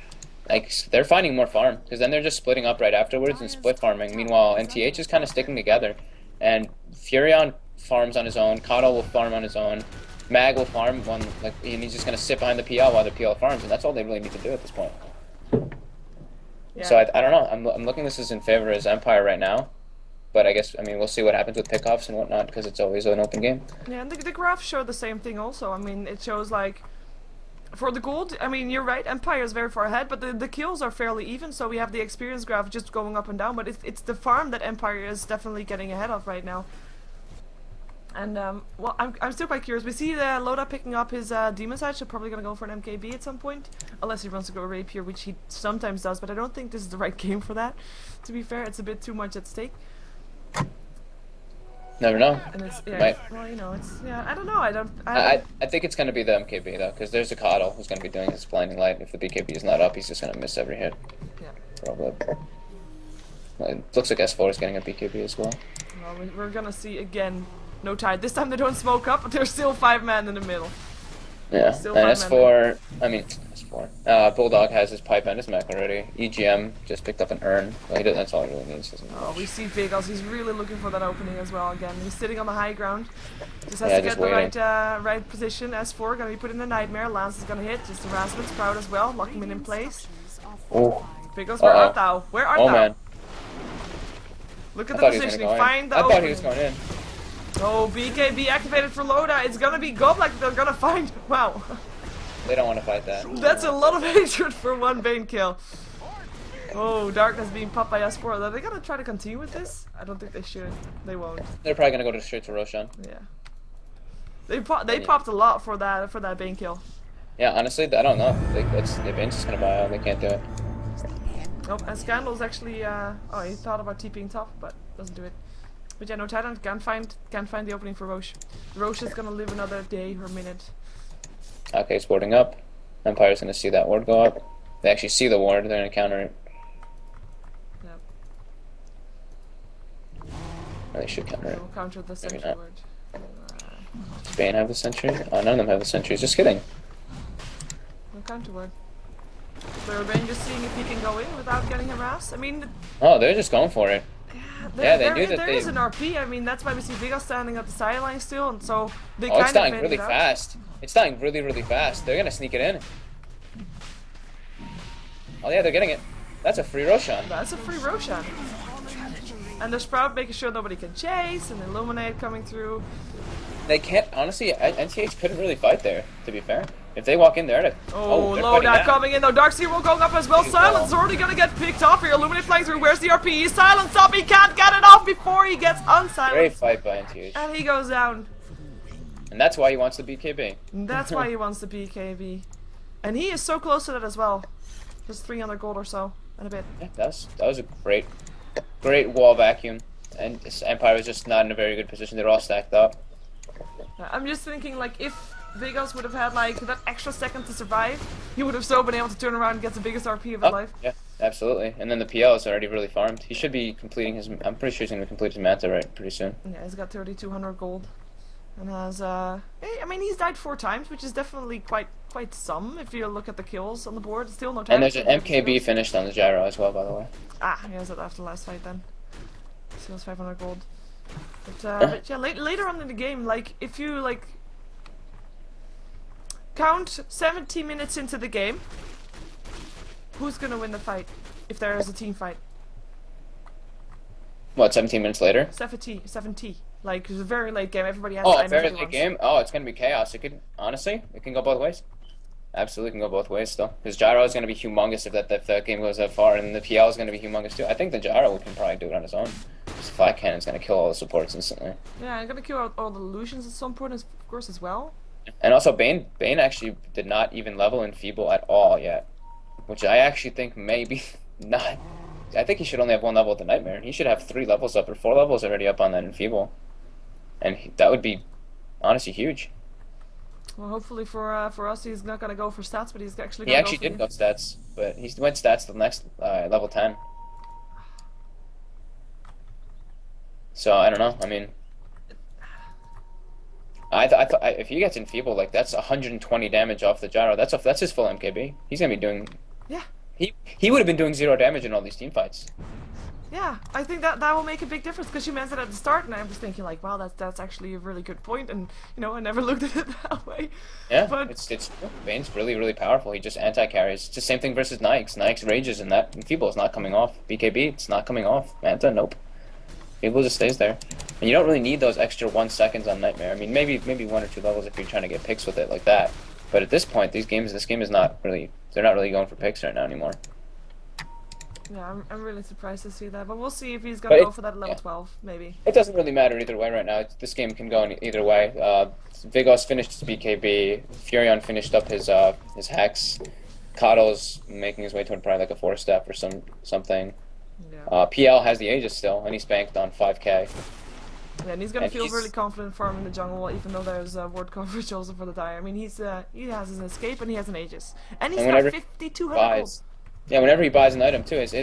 Like, they're finding more farm, because then they're just splitting up right afterwards and split farming. Meanwhile, NTH is kind of sticking together, and Furion farms on his own. Coddle will farm on his own. Mag will farm one, like, and he's just gonna sit behind the PL while the PL farms, and that's all they really need to do at this point. Yeah. So I don't know. I'm looking this is in favor as Empire right now. But I guess, I mean, we'll see what happens with pickoffs and whatnot, because it's always an open game. Yeah, and the graphs show the same thing also. I mean, it shows, like, for the gold, I mean, you're right, Empire is very far ahead, but the kills are fairly even, so we have the experience graph just going up and down, but it's the farm that Empire is definitely getting ahead of right now. And, well, I'm still quite curious. We see Loda picking up his Demon Side, so probably gonna go for an MKB at some point. Unless he wants to go Rapier, which he sometimes does, but I don't think this is the right game for that. To be fair, it's a bit too much at stake. Never know. And it's, yeah, well, you know, it's, yeah, I don't know, I think it's going to be the MKB, though, because there's a Coddle who's going to be doing his Blinding Light. If the BKB is not up, he's just going to miss every hit. Yeah. Probably. Well, it looks like S4 is getting a BKB as well. Well, we're going to see, again, no Tide. This time they don't smoke up, but there's still 5 men in the middle. Yeah, and S4, I mean, S4. Bulldog has his pipe and his mech already. EGM just picked up an urn. Well, that's all he really needs. Oh, we see Vigos. He's really looking for that opening as well again. He's sitting on the high ground. Just has to get the right position. S4 gonna be put in the Nightmare. Lance is gonna hit. Just harassment. Sprout as well. Lock him in place. Oh. Vigos, where art thou? Where art thou? Man. Look at the positioning. Find the opening. I thought he was going in. Oh, BKB activated for Loda. It's gonna be Godlike they're gonna find. Wow. They don't want to fight that. That's a lot of hatred for one Bane kill. Oh, Darkness being popped by S4. Are they gonna try to continue with this? I don't think they should. They won't. They're probably gonna go straight to Roshan. Yeah. They popped a lot for that Bane kill. Yeah, honestly, I don't know. The Bane's just gonna buy out. They can't do it. Oh, and Scandal's actually. Oh, he thought about TPing top, but doesn't do it. But yeah, no, Tidehunter can't find the opening for Roche. Roche is gonna live another day or minute. Okay, it's warding up. Empire's gonna see that ward go up. They actually see the ward, they're gonna counter it. Yep. Or they should counter it. We'll counter the sentry not. ward. Does Bane have the sentry? Oh, none of them have the sentries. Just kidding. No counter ward. So Bane just seeing if he can go in without getting harassed. I mean, Oh, they're just going for it. there, they knew that there they- is an RP. I mean, that's why we see Vigo standing at the sideline still, and so they Oh, kind it's of dying faded really out. fast. It's dying really, really fast. They're gonna sneak it in. Oh yeah, they're getting it. That's a free Roshan. That's a free Roshan. And they're Sprout making sure nobody can chase, and Illuminate coming through. They can't, honestly, NTH couldn't really fight there, to be fair. If they walk in there, they're Low fighting that that. coming in though. Dark Zero going up as well. He's Silence gone. already gonna get picked off here. Illuminate flying through. Where's the RP? Silence up. He can't get it off before he gets Great unsilenced. fight by NTH. And he goes down. And that's why he wants the BKB. And that's why he wants the BKB. And he is so close to that as well. Just 300 gold or so. And a bit. Yeah, that was a great wall vacuum. And this Empire was just not in a very good position. They're all stacked up. I'm just thinking, like, if Vegas would have had, like, that extra second to survive, he would have so been able to turn around and get the biggest RP of his life. Yeah, absolutely. And then the PL is already really farmed. He should be completing his. I'm pretty sure he's going to complete his Manta right pretty soon. Yeah, he's got 3,200 gold. And has, I mean, he's died 4 times, which is definitely quite some if you look at the kills on the board. Still no time. And there's an MKB finished on the gyro as well, by the way. Ah, he has it after the last fight then. Still has 500 gold. But yeah, later on in the game, like, if you, like, count 70 minutes into the game, who's gonna win the fight if there is a team fight? What, 17 minutes later? 70. Like, it's a very late game, everybody has Oh, time a very everyone late game? Oh, it's going to be chaos. It could, honestly, it can go both ways. Absolutely can go both ways still. Because gyro is going to be humongous if that game goes that far, and the PL is going to be humongous too. I think the gyro can probably do it on his own. This flat cannon's going to kill all the supports instantly. Yeah, I'm gonna kill out all the illusions at some point, of course, as well. And also, Bane actually did not even level in Feeble at all yet. Which I actually think maybe not. I think he should only have 1 level at the Nightmare. He should have 3 levels up or 4 levels already up on that in Feeble. And that would be honestly huge. Well, hopefully for us, he's not gonna go for stats, but he's actually He gonna actually go for did go stats, but he went stats the next level 10. So I don't know. I mean, I thought if he gets enfeebled, like that's 120 damage off the gyro. That's his full MKB. He's gonna be doing. Yeah. He would have been doing 0 damage in all these team fights. Yeah, I think that will make a big difference because you mentioned it at the start, and I was thinking like, wow, that's actually a really good point, and you know, I never looked at it that way. Yeah, but it's Bane's really powerful. He just anti-carries. It's the same thing versus Nyx. Nyx rages, and that Feeble is not coming off. BKB, it's not coming off. Manta, nope. Feeble just stays there, and you don't really need those extra 1 seconds on Nightmare. I mean, maybe 1 or 2 levels if you're trying to get picks with it like that. But at this point, this game is not really. They're not really going for picks right now anymore. yeah, I'm really surprised to see that, but we'll see if he's gonna go for that level 12, maybe. It doesn't really matter either way right now. This game can go in either way. Vigos finished his BKB. Furion finished up his Hex. Coddle's making his way toward probably like a 4-step or something. Yeah. PL has the Aegis still, and he's banked on 5k. Yeah, and he's gonna and feel he's- really confident farming the jungle, even though there's ward coverage also for the Dire. I mean, he has his escape and he has an Aegis, and he's And got whenever 5,200 gold. buys, yeah, whenever he buys an item too, his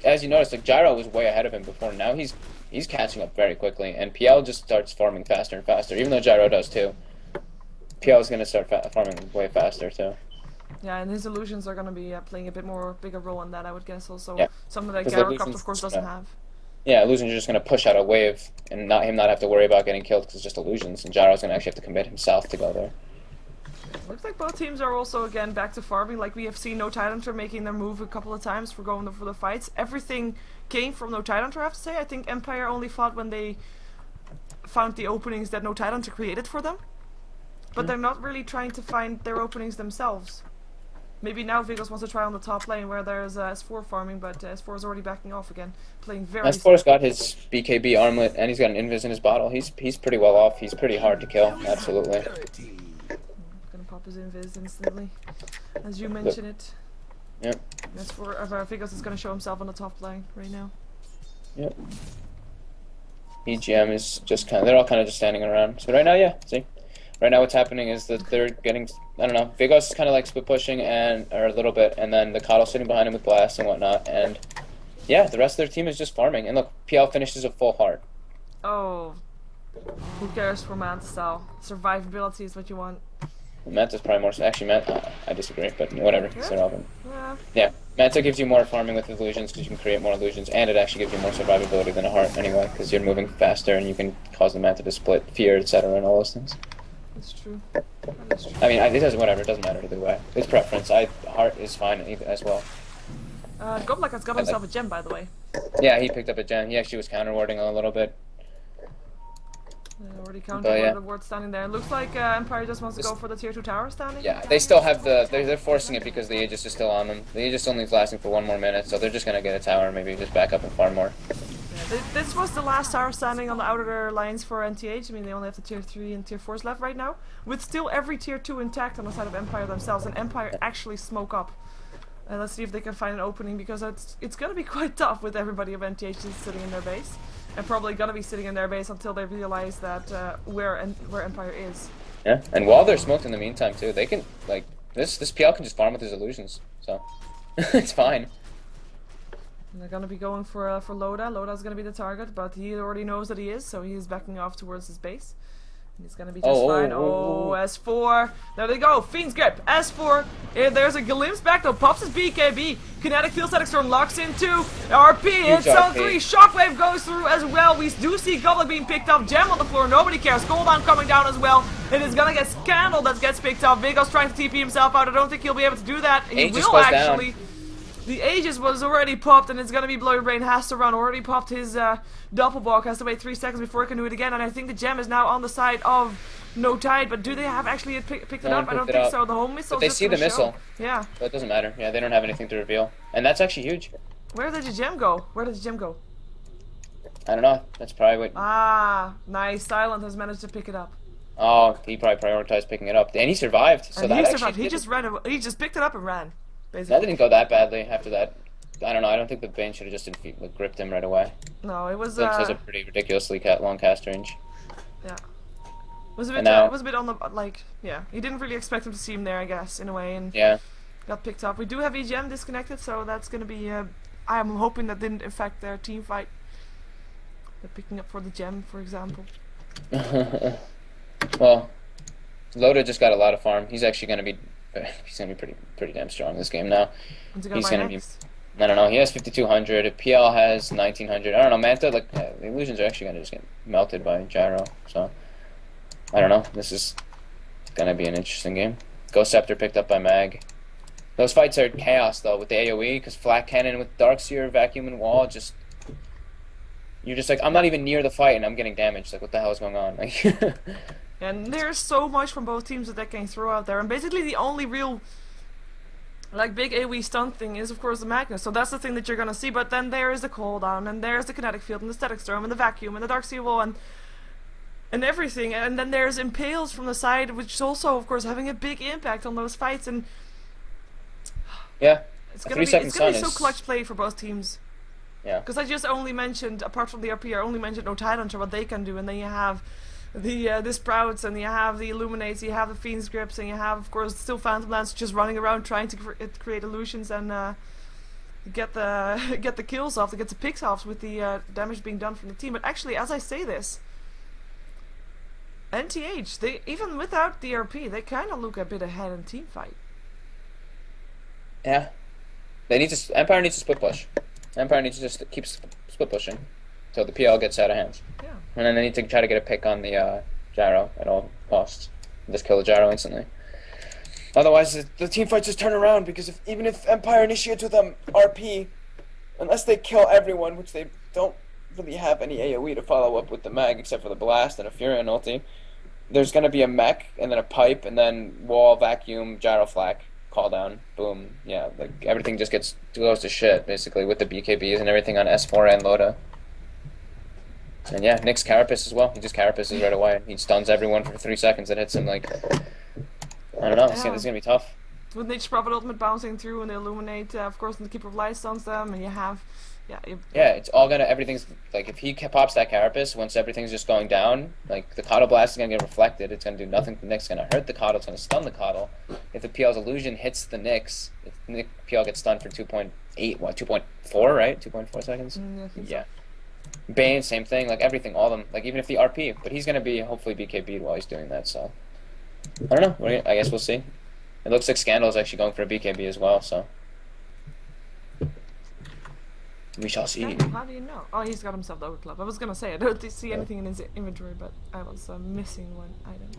as you noticed, like Gyro was way ahead of him before. Now he's catching up very quickly, and PL just starts farming faster and faster. Even though Gyro does too, PL is gonna start farming way faster too. Yeah, and his illusions are gonna be playing a bigger role in that, I would guess. Also, Yeah. something that 'Cause Gyro illusions- of course doesn't have. Yeah, illusions are just gonna push out a wave, and not have to worry about getting killed because it's just illusions. And Gyro's gonna actually have to commit himself to go there. Looks like both teams are also again back to farming. Like we have seen No Tidehunter making their move a couple of times for going for the fights. Everything came from No Tidehunter, I have to say. I think Empire only fought when they found the openings that No Tidehunter created for them. But they're not really trying to find their openings themselves. Maybe now Vigos wants to try on the top lane where there's S4 farming, but S4 is already backing off again, playing very. S4's got his BKB armlet, and he's got an invis in his bottle. He's pretty well off. He's pretty hard to kill. Absolutely. Gonna pop his invis instantly, as you mention it. Yep. S4 Vigos is gonna show himself on the top lane right now. Yep. EGM is just kind of, they're all kind of just standing around. So right now, yeah, see? Right now what's happening is that they're getting, I don't know, Vigos kind of like split pushing or a little bit, and then the Coddle sitting behind him with Blast and whatnot, and yeah, the rest of their team is just farming. And look, PL finishes a full heart. Oh, who cares for Manta style? Survivability is what you want. Manta's probably more, actually, Manta, I disagree, but whatever, it's irrelevant. Yeah. Yeah, Manta gives you more farming with illusions because you can create more illusions, and it actually gives you more survivability than a heart anyway, because you're moving faster and you can cause the Manta to split, fear, etc., and all those things. That's true. That is true. I mean, it doesn't, whatever, it doesn't matter either way. It's preference. Heart is fine as well. Goblak has got himself a gem, by the way. Yeah, he picked up a gem. He actually was counter-warding a little bit. Already counted the ward standing there. Looks like Empire just wants to go for the tier 2 tower standing. Yeah, they still have they're forcing it because the Aegis is still on them. The Aegis only is lasting for 1 more minute, so they're just gonna get a tower and maybe just back up and farm more. Yeah, this was the last tower standing on the outer lines for NTH. I mean, they only have the tier 3 and tier 4s left right now, with still every tier 2 intact on the side of Empire themselves, and Empire actually smoke up. Let's see if they can find an opening, because it's gonna be quite tough with everybody of NTH just sitting in their base. And probably gonna be sitting in their base until they realize that where Empire is. Yeah, and while they're smoked in the meantime too, they can like this PL can just farm with his illusions, so it's fine. And they're gonna be going for Loda. Loda's gonna be the target, but he already knows that he is, so he's backing off towards his base. He's gonna be just fine. Oh, S4. There they go. Fiend's Grip. S4. There's a glimpse back though. Pops his BKB. Kinetic Field Static Storm locks in 2. RP hits on 3. Shockwave goes through as well. We do see Goblin being picked up. Gem on the floor. Nobody cares. Cooldown coming down as well. It is gonna get Scandal that gets picked up. Vigos trying to TP himself out. I don't think he'll be able to do that. He will actually. Down. The Aegis was already popped, and it's gonna be Bloody Brain has to run. Already popped his Doppelbock, has to wait 3 seconds before he can do it again. And I think the gem is now on the side of No Tide. But do they have actually picked it up? I don't think so. The home missile. But they see the missile. Yeah. But it doesn't matter. Yeah, they don't have anything to reveal, and that's actually huge. Where did the gem go? Where did the gem go? I don't know. That's probably what. Ah, nice. Silent has managed to pick it up. Oh, he probably prioritized picking it up, and he survived. So and that he survived. He just ran. He just picked it up and ran. Basically. That didn't go that badly after that. I don't know. I don't think the Bane should have just gripped him right away. No, it was. Glimpse has a pretty ridiculously long cast range. Yeah. It was a bit. It was a bit on the like. Yeah, he didn't really expect him to see him there, I guess, in a way, and yeah, got picked up. We do have EGM disconnected, so that's gonna be. I am hoping that didn't affect their team fight. They're picking up for the gem, for example. Well, Loda just got a lot of farm. He's actually gonna be. He's gonna be pretty damn strong this game now. He's gonna be. I don't know. He has 5,200. PL has 1,900. I don't know. Manta, like the illusions are actually gonna just get melted by Gyro. So I don't know. This is gonna be an interesting game. Ghost Scepter picked up by Mag. Those fights are chaos though with the AOE, because Flat Cannon with Darkseer, Vacuum, and Wall just. You're just like, I'm not even near the fight and I'm getting damaged. Like, what the hell is going on? Like. And there's so much from both teams that they can throw out there, and basically the only real like big AoE stun thing is of course the Magnus, so that's the thing that you're gonna see. But then there is the cooldown, and there's the kinetic field, and the static storm, and the vacuum, and the dark sea wall, and everything. And then there's impales from the side, which is also of course having a big impact on those fights. And yeah, it's gonna be so clutch play for both teams. Yeah, because I just only mentioned, apart from the RP, I only mentioned no Tidehunter, what they can do, and then you have the Sprouts, and you have the Illuminates, you have the Fiend's Grips, and you have, of course, still Phantom Lance just running around trying to create illusions and get the kills off, to get the picks off with the damage being done from the team. But actually, as I say this, NTH, they even without the RP, they kind of look a bit ahead in team fight. Yeah, they need to. Empire needs to split push. Empire needs to just keep split pushing until the PL gets out of hand. Yeah. And then they need to try to get a pick on the Gyro at all costs. Just kill the Gyro instantly. Otherwise, the team fights just turn around, because even if Empire initiates with RP, unless they kill everyone, which they don't really have any AoE to follow up with the Mag except for the Blast and a Furion ulti, there's going to be a mech, and then a pipe, and then wall, vacuum, Gyro flak, call down, boom. Yeah, like everything just goes to shit, basically, with the BKBs and everything on S4 and Loda. And yeah, Nick's Carapace as well. He just Carapaces right away. He stuns everyone for 3 seconds. It hits him like, I don't know. This is gonna be tough. With Nature's Prophet Ultimate bouncing through and the Illuminate, of course, and the Keeper of Light stuns them, and you have, Yeah, it's all gonna, everything's, like, if he pops that Carapace, once everything's just going down, like, the Coddle Blast is gonna get reflected, it's gonna do nothing, the Nyx's gonna hurt the Coddle, it's gonna stun the Coddle. If the PL's illusion hits the Nyx, the PL gets stunned for 2.8, what, 2.4, right? 2.4 seconds? I think Yeah. Bane, same thing, like, everything, all of them, like, even if the RP, but he's gonna be, hopefully, BKB'd while he's doing that, so. I don't know, I guess we'll see. It looks like Scandal is actually going for a BKB as well, so. We shall see. How do you know? Oh, he's got himself the Overclub. I was gonna say, I don't see anything in his inventory, but I was missing one item.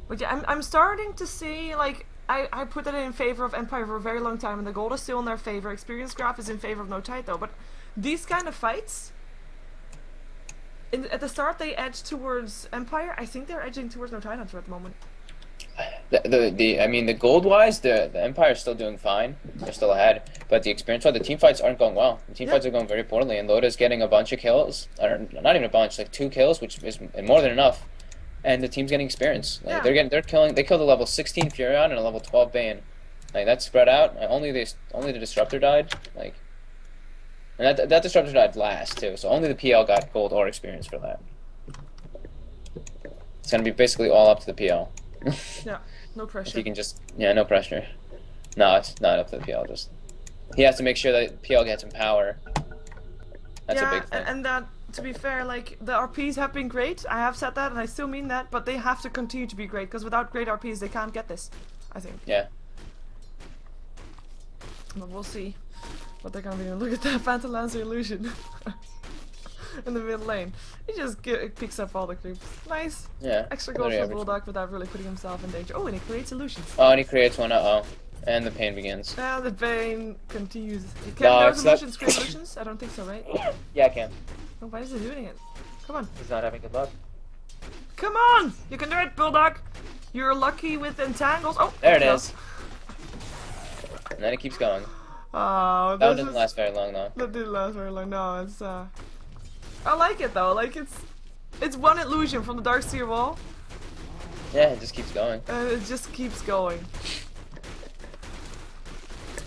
But yeah, I'm starting to see, like, I put it in favor of Empire for a very long time, and the gold is still in their favor. Experience graph is in favor of No Tide, though. But these kind of fights, at the start they edge towards Empire. I think they're edging towards No Tide Hunter at the moment. I mean, the gold wise, the Empire's still doing fine. They're still ahead. But the experience wise, the team fights aren't going well. The team fights are going very poorly, and Loda's getting a bunch of kills, or not even a bunch, like 2 kills, which is more than enough. And the team's getting experience. Like, they're killing. They killed a level 16 Furion and a level 12 Bane. Like, that's spread out. Only the Disruptor died. Like, and that Disruptor died last too. So only the PL got gold or experience for that. It's gonna be basically all up to the PL. Yeah, no pressure. If he can just, no pressure. No, it's not up to the PL. Just he has to make sure that PL gets some power. That's a big thing. And that, to be fair, like, the RPs have been great. I have said that, and I still mean that. But they have to continue to be great, because without great RPs, they can't get this, I think. Yeah. But we'll see what they're gonna be doing. Look at that Phantom Lancer illusion in the mid lane. He just picks up all the creeps. Nice. Yeah. Extra gold for Bulldog without really putting himself in danger. Oh, and he creates illusions. Oh, and he creates one. And the pain begins. And the pain continues. Can those illusions create illusions? I don't think so, right? Yeah, I can. Oh, why is he doing it? Come on. He's not having good luck. Come on! You can do it, Bulldog! You're lucky with entangles. Oh, there it is. And then it keeps going. Oh, that one doesn't last very long, though. That didn't last very long. No, it's I like it though. Like, it's one illusion from the Darkseer wall. Yeah, it just keeps going. It just keeps going.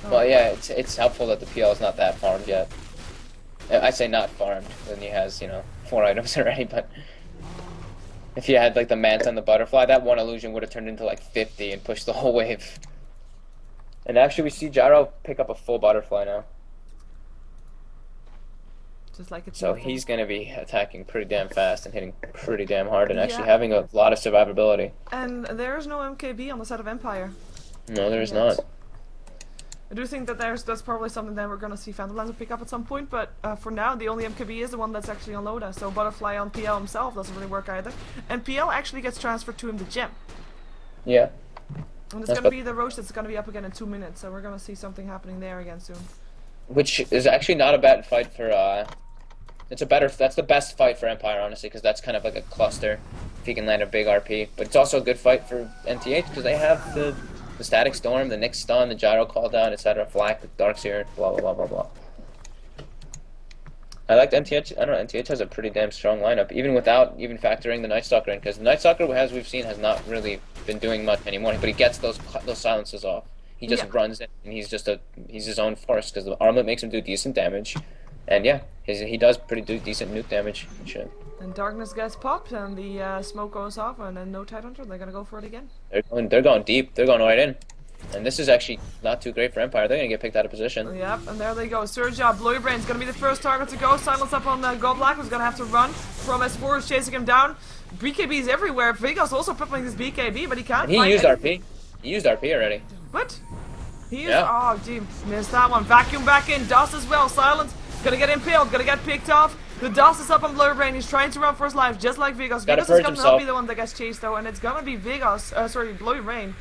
Well, yeah, it's helpful that the PL is not that farmed yet. I say not farmed, then he has, 4 items already, but if you had, like, the Manta and the Butterfly, that one illusion would have turned into, like, 50 and pushed the whole wave. And actually, we see Gyro pick up a full Butterfly now. Just like it's so he's going to be attacking pretty damn fast and hitting pretty damn hard and actually having a lot of survivability. And there's no MKB on the side of Empire. No, there is not. I do think that that's probably something that we're gonna see Phantom Lancer pick up at some point, but for now the only MKB is the one that's actually on Loda, so Butterfly on PL himself doesn't really work either. And PL actually gets transferred to him the gem. Yeah. And it's gonna be the Roche that's gonna be up again in 2 minutes, so we're gonna see something happening there again soon. Which is actually not a bad fight for, that's the best fight for Empire, honestly, because that's kind of like a cluster, if he can land a big RP. But it's also a good fight for NTH, because they have the Static Storm, the Nyx Stun, the Gyro Cooldown, etc. Flak, the Darkseer, blah blah blah blah blah. I like NTH. I don't know. NTH has a pretty damn strong lineup, even without even factoring the Night Stalker in, because the Night Stalker, as we've seen, has not really been doing much anymore. But he gets those silences off. He just runs in, and he's his own force, because the armlet makes him do decent damage, and yeah, he does decent nuke damage. Shit. And Darkness gets popped, and the smoke goes off, and then no Tidehunter. They're gonna go for it again. They're going deep. They're going right in. And this is actually not too great for Empire. They're gonna get picked out of position. Yep, and there they go. Surge up. Blurrybrain's gonna be the first target to go. Silence up on Gold Black, who's gonna have to run from S4, is chasing him down. BKB's everywhere. Vegas also pipping his BKB, but he can't find He used anything. RP. He used RP already. What? He used. Oh, gee, missed that one. Vacuum back in. Dust as well. Silence. Gonna get impaled. Gonna get picked off. The Dust is up on Blurrybrain. He's trying to run for his life, just like Vegas. Vegas is gonna not be the one that gets chased though, and it's gonna be Vegas. Blurrybrain,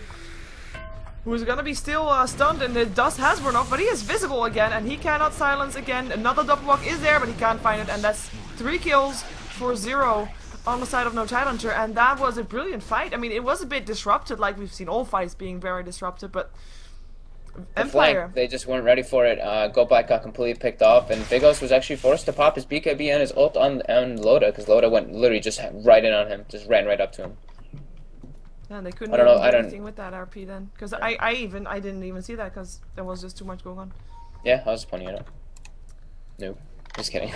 who's gonna be still stunned, and the Dust has run off, but he is visible again, and he cannot silence again. Another double walk is there, but he can't find it, and that's 3 kills for 0 on the side of No Tidehunter, and that was a brilliant fight. I mean, it was a bit disrupted, like we've seen all fights being very disrupted, but Empire, flank, they just weren't ready for it. Gold Black got completely picked off, and Vigos was actually forced to pop his BKB and his ult on Loda, because Loda went literally just right in on him, just ran right up to him. And they couldn't I don't know, even I do don't- anything with that RP then, because I didn't even see that because there was just too much going on. Yeah, I was just pointing it out. Nope. Just kidding.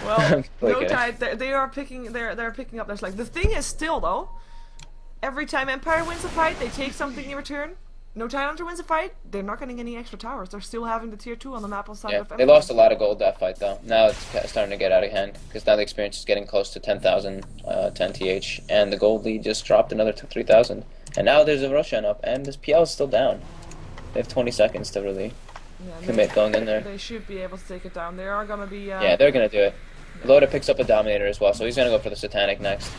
Well, Really no kidding. Tide, they're picking up. There's like the thing is still though, every time Empire wins a fight, they take something in return. No Tidehunter wins a fight, they're not getting any extra towers. They're still having the tier 2 on the map outside Yeah, of Empire. they lost a lot of gold that fight though. Now it's starting to get out of hand because now the experience is getting close to 10,000 to NTH, and the gold lead just dropped another 3,000. And now there's a Roshan up, and this PL is still down. They have 20 seconds to really commit going in there. They should be able to take it down. They are gonna be. Yeah, they're gonna do it. Loda picks up a Dominator as well, so he's gonna go for the Satanic next.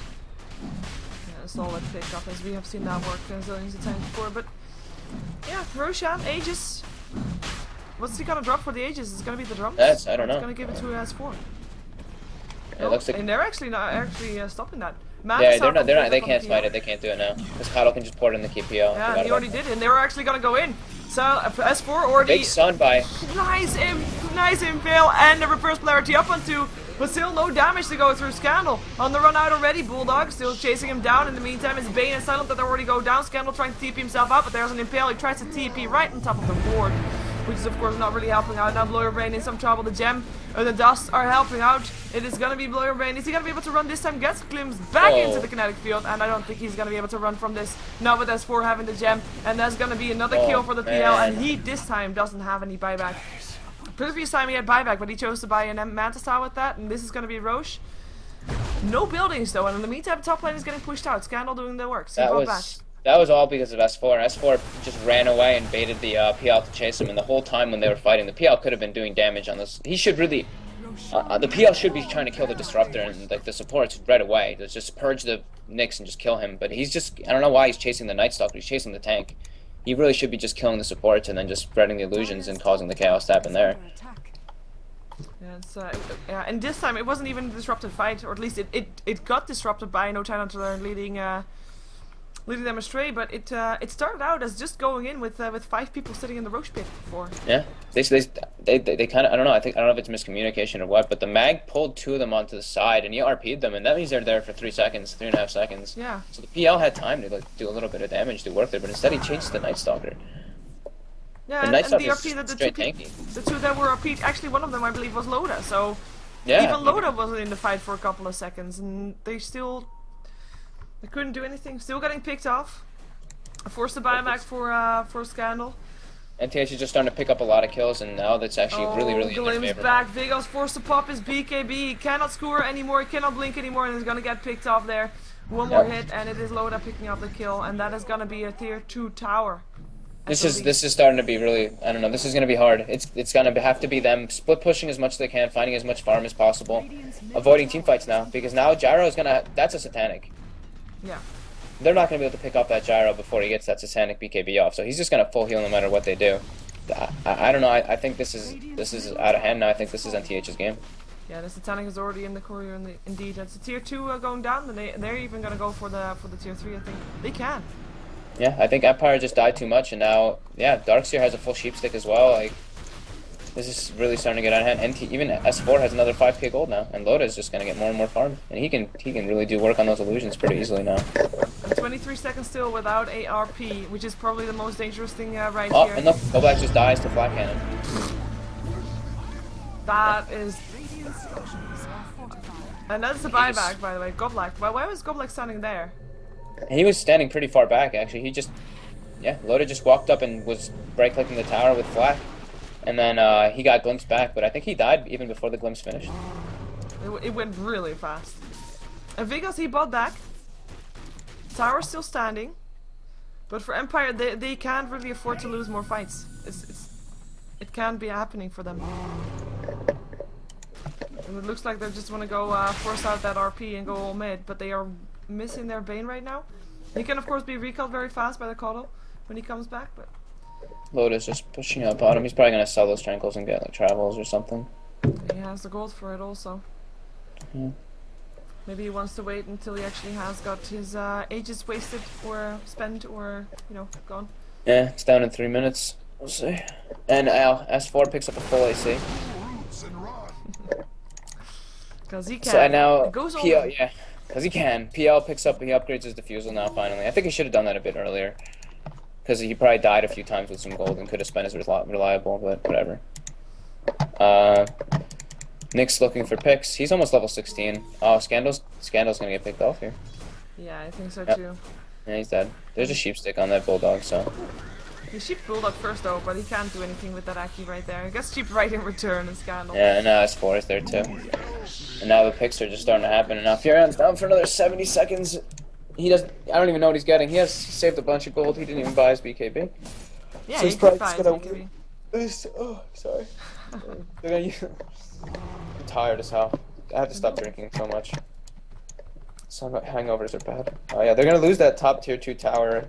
Yeah, solid pick up as we have seen that work zillions of times before. But yeah, Roshan Aegis. What's he gonna drop for the Aegis? Is it gonna be the drums? I don't know. It's gonna give it to S4. It looks like. And they're actually not stopping that. Yeah, they're not. They can't fight it. They can't do it now. Because Kyle can just port in the KPL. Yeah, and he already did it, and they were actually gonna go in. So S4 already. Big sun by. Nice impale, and the reverse polarity up onto. But still no damage to go through. Scandal on the run out already. Bulldog still chasing him down. In the meantime, it's Bane and Silent that already go down. Scandal trying to TP himself out, but there's an impale. He tries to TP right on top of the board, which is of course not really helping out. Now Blur Brain in some trouble. The gem or the dust are helping out. It is gonna be Blur Brain. Is he gonna be able to run this time? Gets glimpsed back into the kinetic field, and I don't think he's gonna be able to run from this. Not with S4 having the gem, and that's gonna be another kill for the PL. And he this time doesn't have any buyback. Previous time he had buyback, but he chose to buy an Mantis Tower with that, and this is gonna be Roche. No buildings though, and in the meantime, top lane is getting pushed out. Scandal doing the work. So That was all because of S4. S4 just ran away and baited the PL to chase him, and the whole time when they were fighting, the PL could have been doing damage on this. He should really, the PL should be trying to kill the Disruptor and like the supports right away. Let's just purge the Nyx and just kill him. But he's just, I don't know why he's chasing the Night Stalker. He's chasing the tank. He really should be just killing the supports and then just spreading the illusions and causing the chaos to happen there. Yeah, it's, yeah, and this time it wasn't even a disrupted fight, or at least it got disrupted by No Tidehunter leading them astray. But it started out as just going in with 5 people sitting in the Roche pit before. Yeah, they kind of, I don't know. I don't know if it's miscommunication or what, but the mag pulled 2 of them onto the side and he RP'd them, and that means they're there for 3.5 seconds. Yeah. So the PL had time to like do a little bit of damage to work there, but instead he changed the Night Stalker. Yeah, The and Night the Stalker's RP that straight tanky. the 2 that were RP'd, actually one of them I believe was Loda. So Yeah. even Loda wasn't in the fight for a couple of seconds, and they couldn't do anything. Still getting picked off. Forced to buy back for Scandal. NTH is just starting to pick up a lot of kills, and now that's actually really in their Glimpse favor. back. Vegas forced to pop his BKB. He cannot score anymore. He cannot blink anymore, and he's gonna get picked off there. One more hit, and it is Loda picking up the kill, and that is gonna be a tier 2 tower. This is starting to be really, I don't know, this is going to be hard. It's going to have to be them split pushing as much as they can, finding as much farm as possible, avoiding team fights now, because now Gyro is going to, that's a Satanic. Yeah. They're not going to be able to pick up that Gyro before he gets that Satanic BKB off, so he's just going to full heal no matter what they do. I don't know, I think this is out of hand now. I think this is NTH's game. Yeah, the Satanic is already in the courier, indeed. That's a tier 2 going down, and they're even going to go for the tier 3, I think. They can. Yeah, I think Empire just died too much, and now, yeah, Darkseer has a full sheep stick as well. Like, this is really starting to get out of hand. Even S4 has another 5k gold now, and Loda is just going to get more and more farm, and he can really do work on those illusions pretty easily now. 23 seconds still without ARP, which is probably the most dangerous thing right Oh, here. and look, Go Black just dies to Flat Cannon. That is... And that's the buyback, by the way. Goblak. Why was Goblak standing there? He was standing pretty far back, actually. He just, yeah, Loda just walked up and was right-clicking the tower with Flak. And then he got glimpsed back, but I think he died even before the glimpse finished. It went really fast. And Vegas, he bought back. Tower's still standing. But for Empire, they can't really afford to lose more fights. It can't be happening for them. And it looks like they just want to go force out that RP and go all mid, but they are missing their Bane right now. He can of course be recalled very fast by the Coddle when he comes back, but... Loda's just pushing out bottom. He's probably going to sell those Trankles and get like travels or something. He has the gold for it also. Yeah. Maybe he wants to wait until he actually has got his ages wasted or spent or, you know, gone. Yeah, it's down in 3 minutes. We'll see. And S4 picks up a full AC. Because he can. So now, It goes all PL, yeah. Because he can. PL picks up, he upgrades his defusal now, finally. I think he should have done that a bit earlier. Because he probably died a few times with some gold and could have spent his reliable, but whatever. Nick's looking for picks. He's almost level 16. Oh, Scandal's gonna get picked off here. Yeah, I think so Yep. too. Yeah, he's dead. There's a sheep stick on that bulldog, so. The sheep bulldog first though, but he can't do anything with that Aki right there. I guess sheep right in return and Scandal. Yeah, and now S4 is there too. And now the picks are just starting to happen. And now Furion's down for another 70 seconds. He does. I don't even know what he's getting. He saved a bunch of gold. He didn't even buy his BKB. Yeah, So he he's can probably buy just his gonna BKB. Oh, sorry. I'm tired as hell. I have to stop drinking so much. Some hangovers are bad. Oh yeah, they're gonna lose that top tier 2 tower.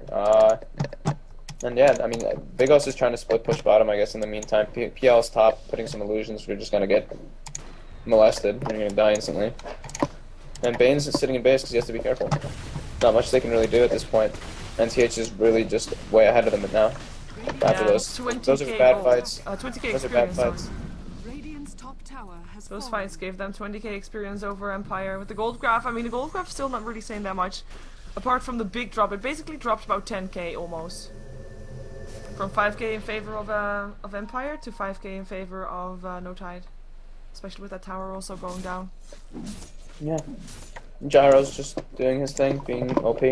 And yeah, I mean, Big Os is trying to split push bottom, I guess, in the meantime. PL's top, putting some illusions. We're just gonna get molested. We're gonna die instantly. And Bane's sitting in base because he has to be careful. Not much they can really do at this point. NTH is really just way ahead of them now. After Yeah, those 20K are bad gold. fights. 20K Those are bad experience. Sorry. fights. Radiant's top tower has Those fallen. fights gave them 20K experience over Empire. With the gold graph, I mean, the gold graph's still not really saying that much. Apart from the big drop, it basically dropped about 10K almost. From 5K in favor of Empire to 5K in favor of No Tide. Especially with that tower also going down. Yeah. Gyro's just doing his thing, being OP.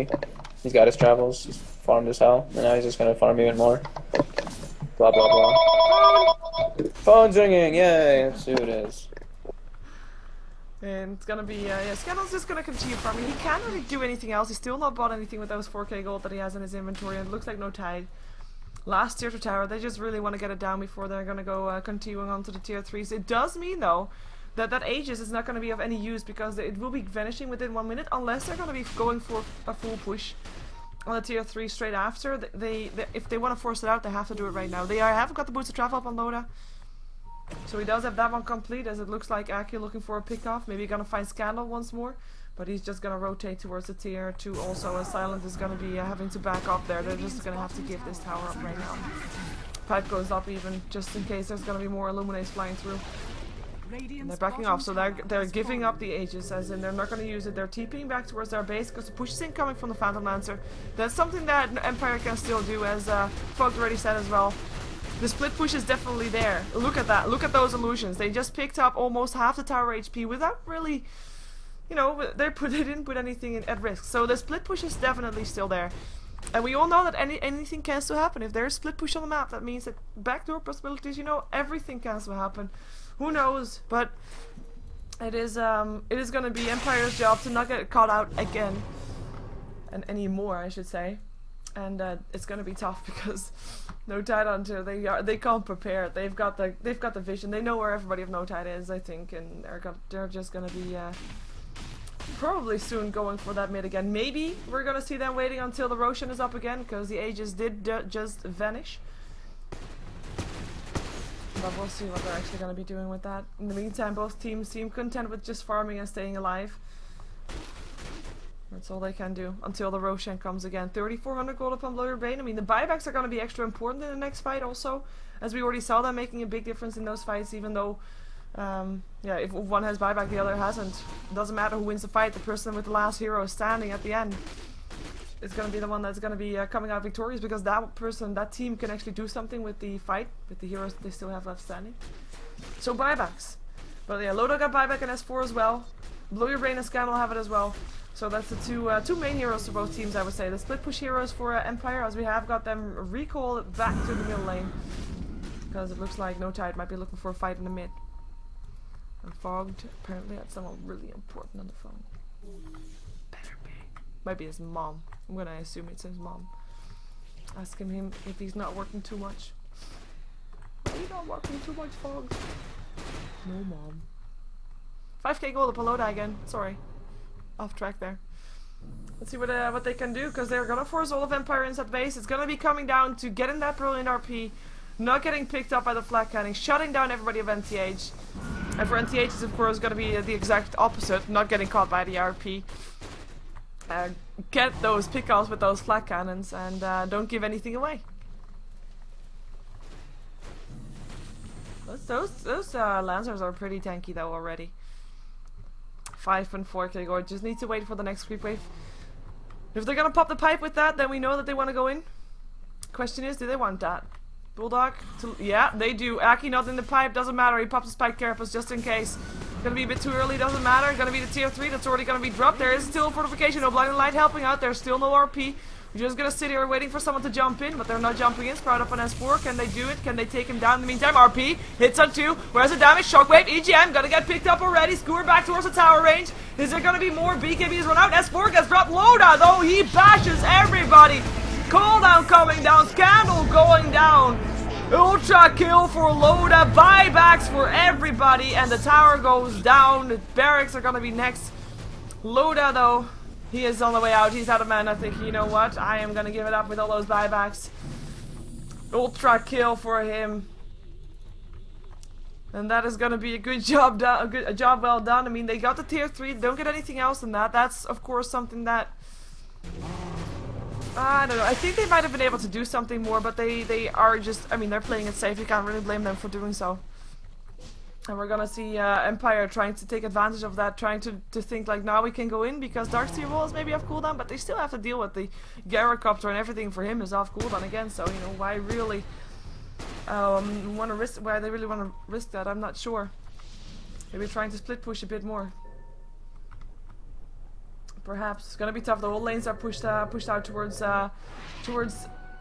He's got his travels, he's farmed as hell, and now he's just gonna farm even more. Blah blah blah. Phone's ringing, yay, that's who it is. And it's gonna be, yeah, Scandal's just gonna continue farming. He can't really do anything else. He's still not bought anything with those 4K gold that he has in his inventory, and it looks like No Tide. Last tier 2 tower, they just really want to get it down before they're gonna go continuing on to the tier 3s. It does mean, though, that Aegis is not going to be of any use because it will be vanishing within 1 minute unless they're going to be going for a full push on the tier 3 straight after. If they want to force it out, they have to do it right now. They haven't got the boots to travel up on Loda. So he does have that one complete, as it looks like Aki looking for a pick-off. Maybe going to find Scandal once more. But he's just going to rotate towards the tier 2 also, as Silent is going to be having to back up there. They're just going to have to give this tower up right now. Pipe goes up even, just in case there's going to be more Illuminates flying through. And they're backing off, so they're giving up the Aegis, as in they're not going to use it. They're TPing back towards their base because the push is incoming from the Phantom Lancer. That's something that Empire can still do, as Fogged already said as well. The split push is definitely there. Look at that. Look at those illusions. They just picked up almost half the tower HP without really, you know, they didn't put anything at risk. So the split push is definitely still there. And we all know that anything can still happen. If there's split push on the map, that means that backdoor possibilities, you know, everything can still happen. Who knows? But it is going to be Empire's job to not get caught out again, and anymore, I should say. And it's going to be tough because No Tidehunter, they can't prepare. They've got the vision. They know where everybody of No Tide is, I think, and they're just going to be probably soon going for that mid again. Maybe we're going to see them waiting until the Roshan is up again, because the Aegis did just vanish. But we'll see what they're actually going to be doing with that. In the meantime, both teams seem content with just farming and staying alive. That's all they can do until the Roshan comes again. 3,400 gold upon Blurred Bane. I mean, the buybacks are going to be extra important in the next fight also, as we already saw them making a big difference in those fights, even though, yeah, if one has buyback, the other hasn't. It doesn't matter who wins the fight, the person with the last hero standing at the end is going to be the one that's going to be coming out victorious, because that person, that team can actually do something with the fight, with the heroes that they still have left standing. So buybacks. But yeah, Loda got buyback and S4 as well. Blow Your Brain and Scandal have it as well. So that's the two main heroes for both teams, I would say. The split push heroes for Empire, as we have got them recall back to the middle lane. Because it looks like No Tide might be looking for a fight in the mid. And Fogged apparently had someone really important on the phone. Better be. Might be his mom. I'm gonna assume it's his mom. Asking him if he's not working too much. Are you not working too much, Fogged? No, mom. 5k gold upon Loda again. Sorry. Off track there. Let's see what they can do, because they're gonna force all of Empire into that base. It's gonna be coming down to getting that brilliant RP, not getting picked up by the flag canning, shutting down everybody of NTH. And for NTH, it's of course gonna be the exact opposite, not getting caught by the RP. Get those pickoffs with those flag cannons, and don't give anything away. Those Lancers are pretty tanky though already. 5 and 4k gold. Just need to wait for the next creep wave. If they're gonna pop the pipe with that, then we know that they want to go in. Question is, do they want that? Bulldog? Yeah, they do. Aki not in the pipe, doesn't matter. He pops the spike carapace just in case. Gonna be a bit too early, doesn't matter. Gonna be the tier 3 that's already gonna be dropped. There is still fortification, no blinding light helping out. There's still no RP. We're just gonna sit here waiting for someone to jump in, but they're not jumping in. Sprout up on S4. Can they do it? Can they take him down in the meantime? RP hits on 2. Where's the damage? Shockwave. EGM gonna get picked up already. Skewer back towards the tower range. Is there gonna be more? BKBs run out. S4 gets dropped. Loda though, he bashes everybody. Cooldown coming down. Scandal going down. Ultra kill for Loda. Buybacks for everybody, and the tower goes down. The barracks are gonna be next. Loda though, he is on the way out. He's out of mana. I think, you know what? I am gonna give it up with all those buybacks. Ultra kill for him. And that is gonna be a good job done. A job well done. I mean, they got the tier 3. They don't get anything else than that. That's, of course, something that... I don't know. I think they might have been able to do something more, but they are just... I mean, they're playing it safe. You can't really blame them for doing so. And we're gonna see Empire trying to take advantage of that, trying to think like, now we can go in because Darkseer walls maybe off cooldown, but they still have to deal with the Gyrocopter, and everything for him is off cooldown again, so, you know, why really want to risk, why they really want to risk that, I'm not sure. Maybe trying to split push a bit more. Perhaps. It's gonna be tough. The whole lanes are pushed out towards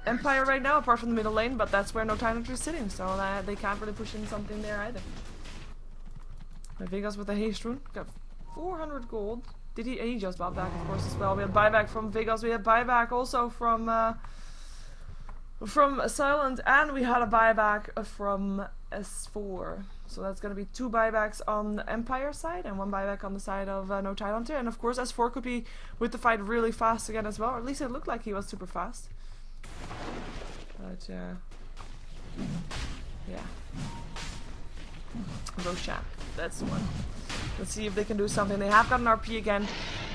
Empire right now, apart from the middle lane, but that's where no Tidehunter is sitting, so they can't really push in something there either. Vegas with the haste rune. Got 400 gold. Did he just bought back, of course, as well. We had buyback from Vegas. We had buyback also from Silent, and we had a buyback from S4. So that's going to be 2 buybacks on the Empire side and 1 buyback on the side of no Tidehunter. And of course, S4 could be with the fight really fast again as well. Or at least it looked like he was super fast. But yeah. Roshan. That's the one. Let's see if they can do something. They have got an RP again.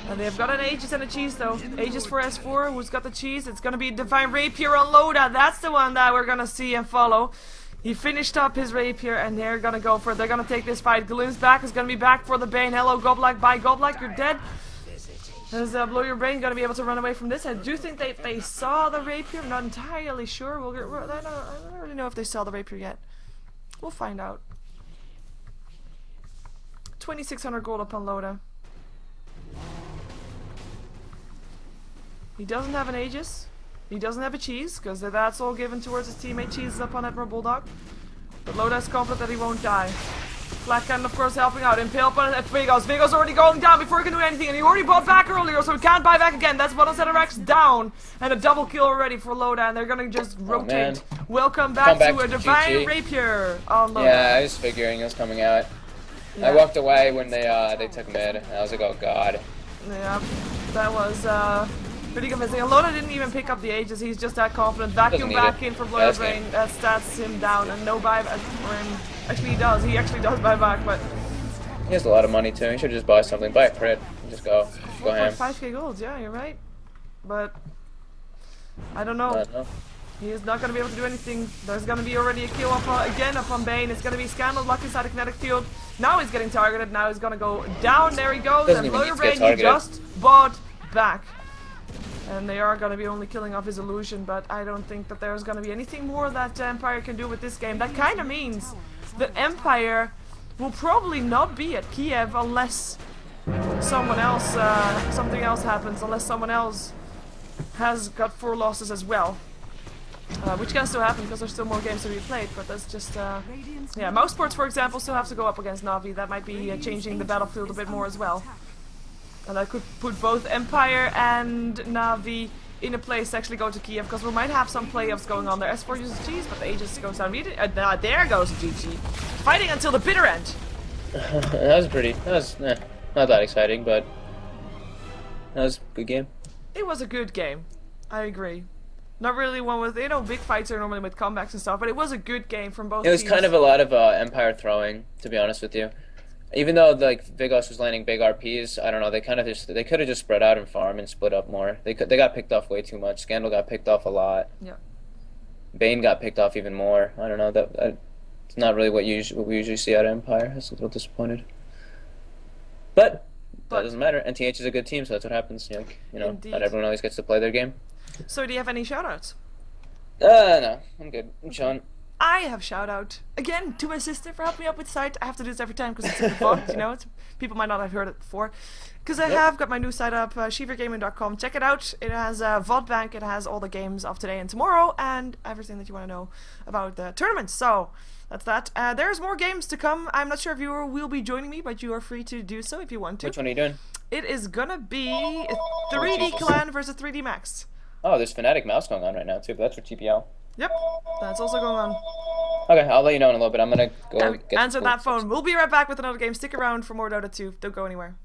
And they've got an Aegis and a cheese though. Aegis for S4. Who's got the cheese? It's gonna be Divine Rapier on Loda. That's the one that we're gonna see and follow. He finished up his Rapier and they're gonna go for it. They're gonna take this fight. Gloom's back. Is gonna be back for the Bane. Hello, Goblak. Bye, Goblak. You're dead. There's Blow Your Brain gonna be able to run away from this. I do think they saw the Rapier. I'm not entirely sure. I don't really know if they saw the Rapier yet. We'll find out. 2600 gold up on Loda. He doesn't have an Aegis. He doesn't have a cheese, because that's all given towards his teammate. Cheese is up on Admiral Bulldog. But Loda is confident that he won't die. Black Cannon, of course, helping out. Impale upon Vigos. Vigos already going down before he can do anything, and he already bought back earlier, so he can't buy back again. That's Bottom Set of Rex down. And a double kill already for Loda, and they're gonna just rotate. Welcome back to a Divine Rapier on Loda. Yeah, I was figuring it was coming out. Yeah. I walked away when they took mid. I was like, oh god. Yeah, that was pretty convincing. And Loda didn't even pick up the Aegis. He's just that confident. Vacuum back in for Blow Your Brain. That stats him down, and no buyback for him. Actually, he does. He actually does buy back, but he has a lot of money too. He should just buy something. Buy a crit. Just go ham. 4.5k gold. Yeah, you're right. But I don't know. He is not going to be able to do anything. There's going to be already a kill up again up on Bane. It's going to be Scandal lucky inside a kinetic field. Now he's getting targeted. Now he's going to go down. There he goes. And Blow Your Brain, he just bought back. And they are going to be only killing off his illusion, but I don't think that there's going to be anything more that Empire can do with this game. That kind of means that Empire will probably not be at Kiev unless someone else, something else happens, unless someone else has got 4 losses as well. Which can still happen because there's still more games to be played, but that's just, yeah, Mouse Sports, for example, still have to go up against Na'Vi. That might be changing the battlefield a bit more as well. And I could put both Empire and Na'Vi in a place to actually go to Kiev, because we might have some playoffs going on there. S4 uses cheese, but the Aegis goes down. There goes GG. Fighting until the bitter end. That was not that exciting, but that was a good game. It was a good game. I agree. Not really one with, you know, big fights are normally with comebacks and stuff, but it was a good game from both teams. It was kind of a lot of Empire throwing, to be honest with you. Even though like Vigos was landing big RPs, I don't know. They could have just spread out and farm and split up more. They got picked off way too much. Scandal got picked off a lot. Yeah. Bane got picked off even more. I don't know. It's not really what we usually see out of Empire. I was a little disappointed. But that doesn't matter. NTH is a good team, so that's what happens. Indeed. Not everyone always gets to play their game. So do you have any shoutouts? No, I'm good. I'm chilling. I have shout out again to my sister for helping me out with the site. I have to do this every time because it's super fun. People might not have heard it before. Because I have got my new site up, SheeverGaming.com. Check it out. It has a VOD bank. It has all the games of today and tomorrow, and everything that you want to know about the tournaments. So that's that. There's more games to come. I'm not sure if you will be joining me, but you are free to do so if you want to. Which one are you doing? It is gonna be 3D Clan versus 3D Max. Oh, there's Fnatic Mouse going on right now too, but that's for TPL. Yep, that's also going on. Okay, I'll let you know in a little bit. I'm gonna go Answer that phone. We'll be right back with another game. Stick around for more Dota 2. Don't go anywhere.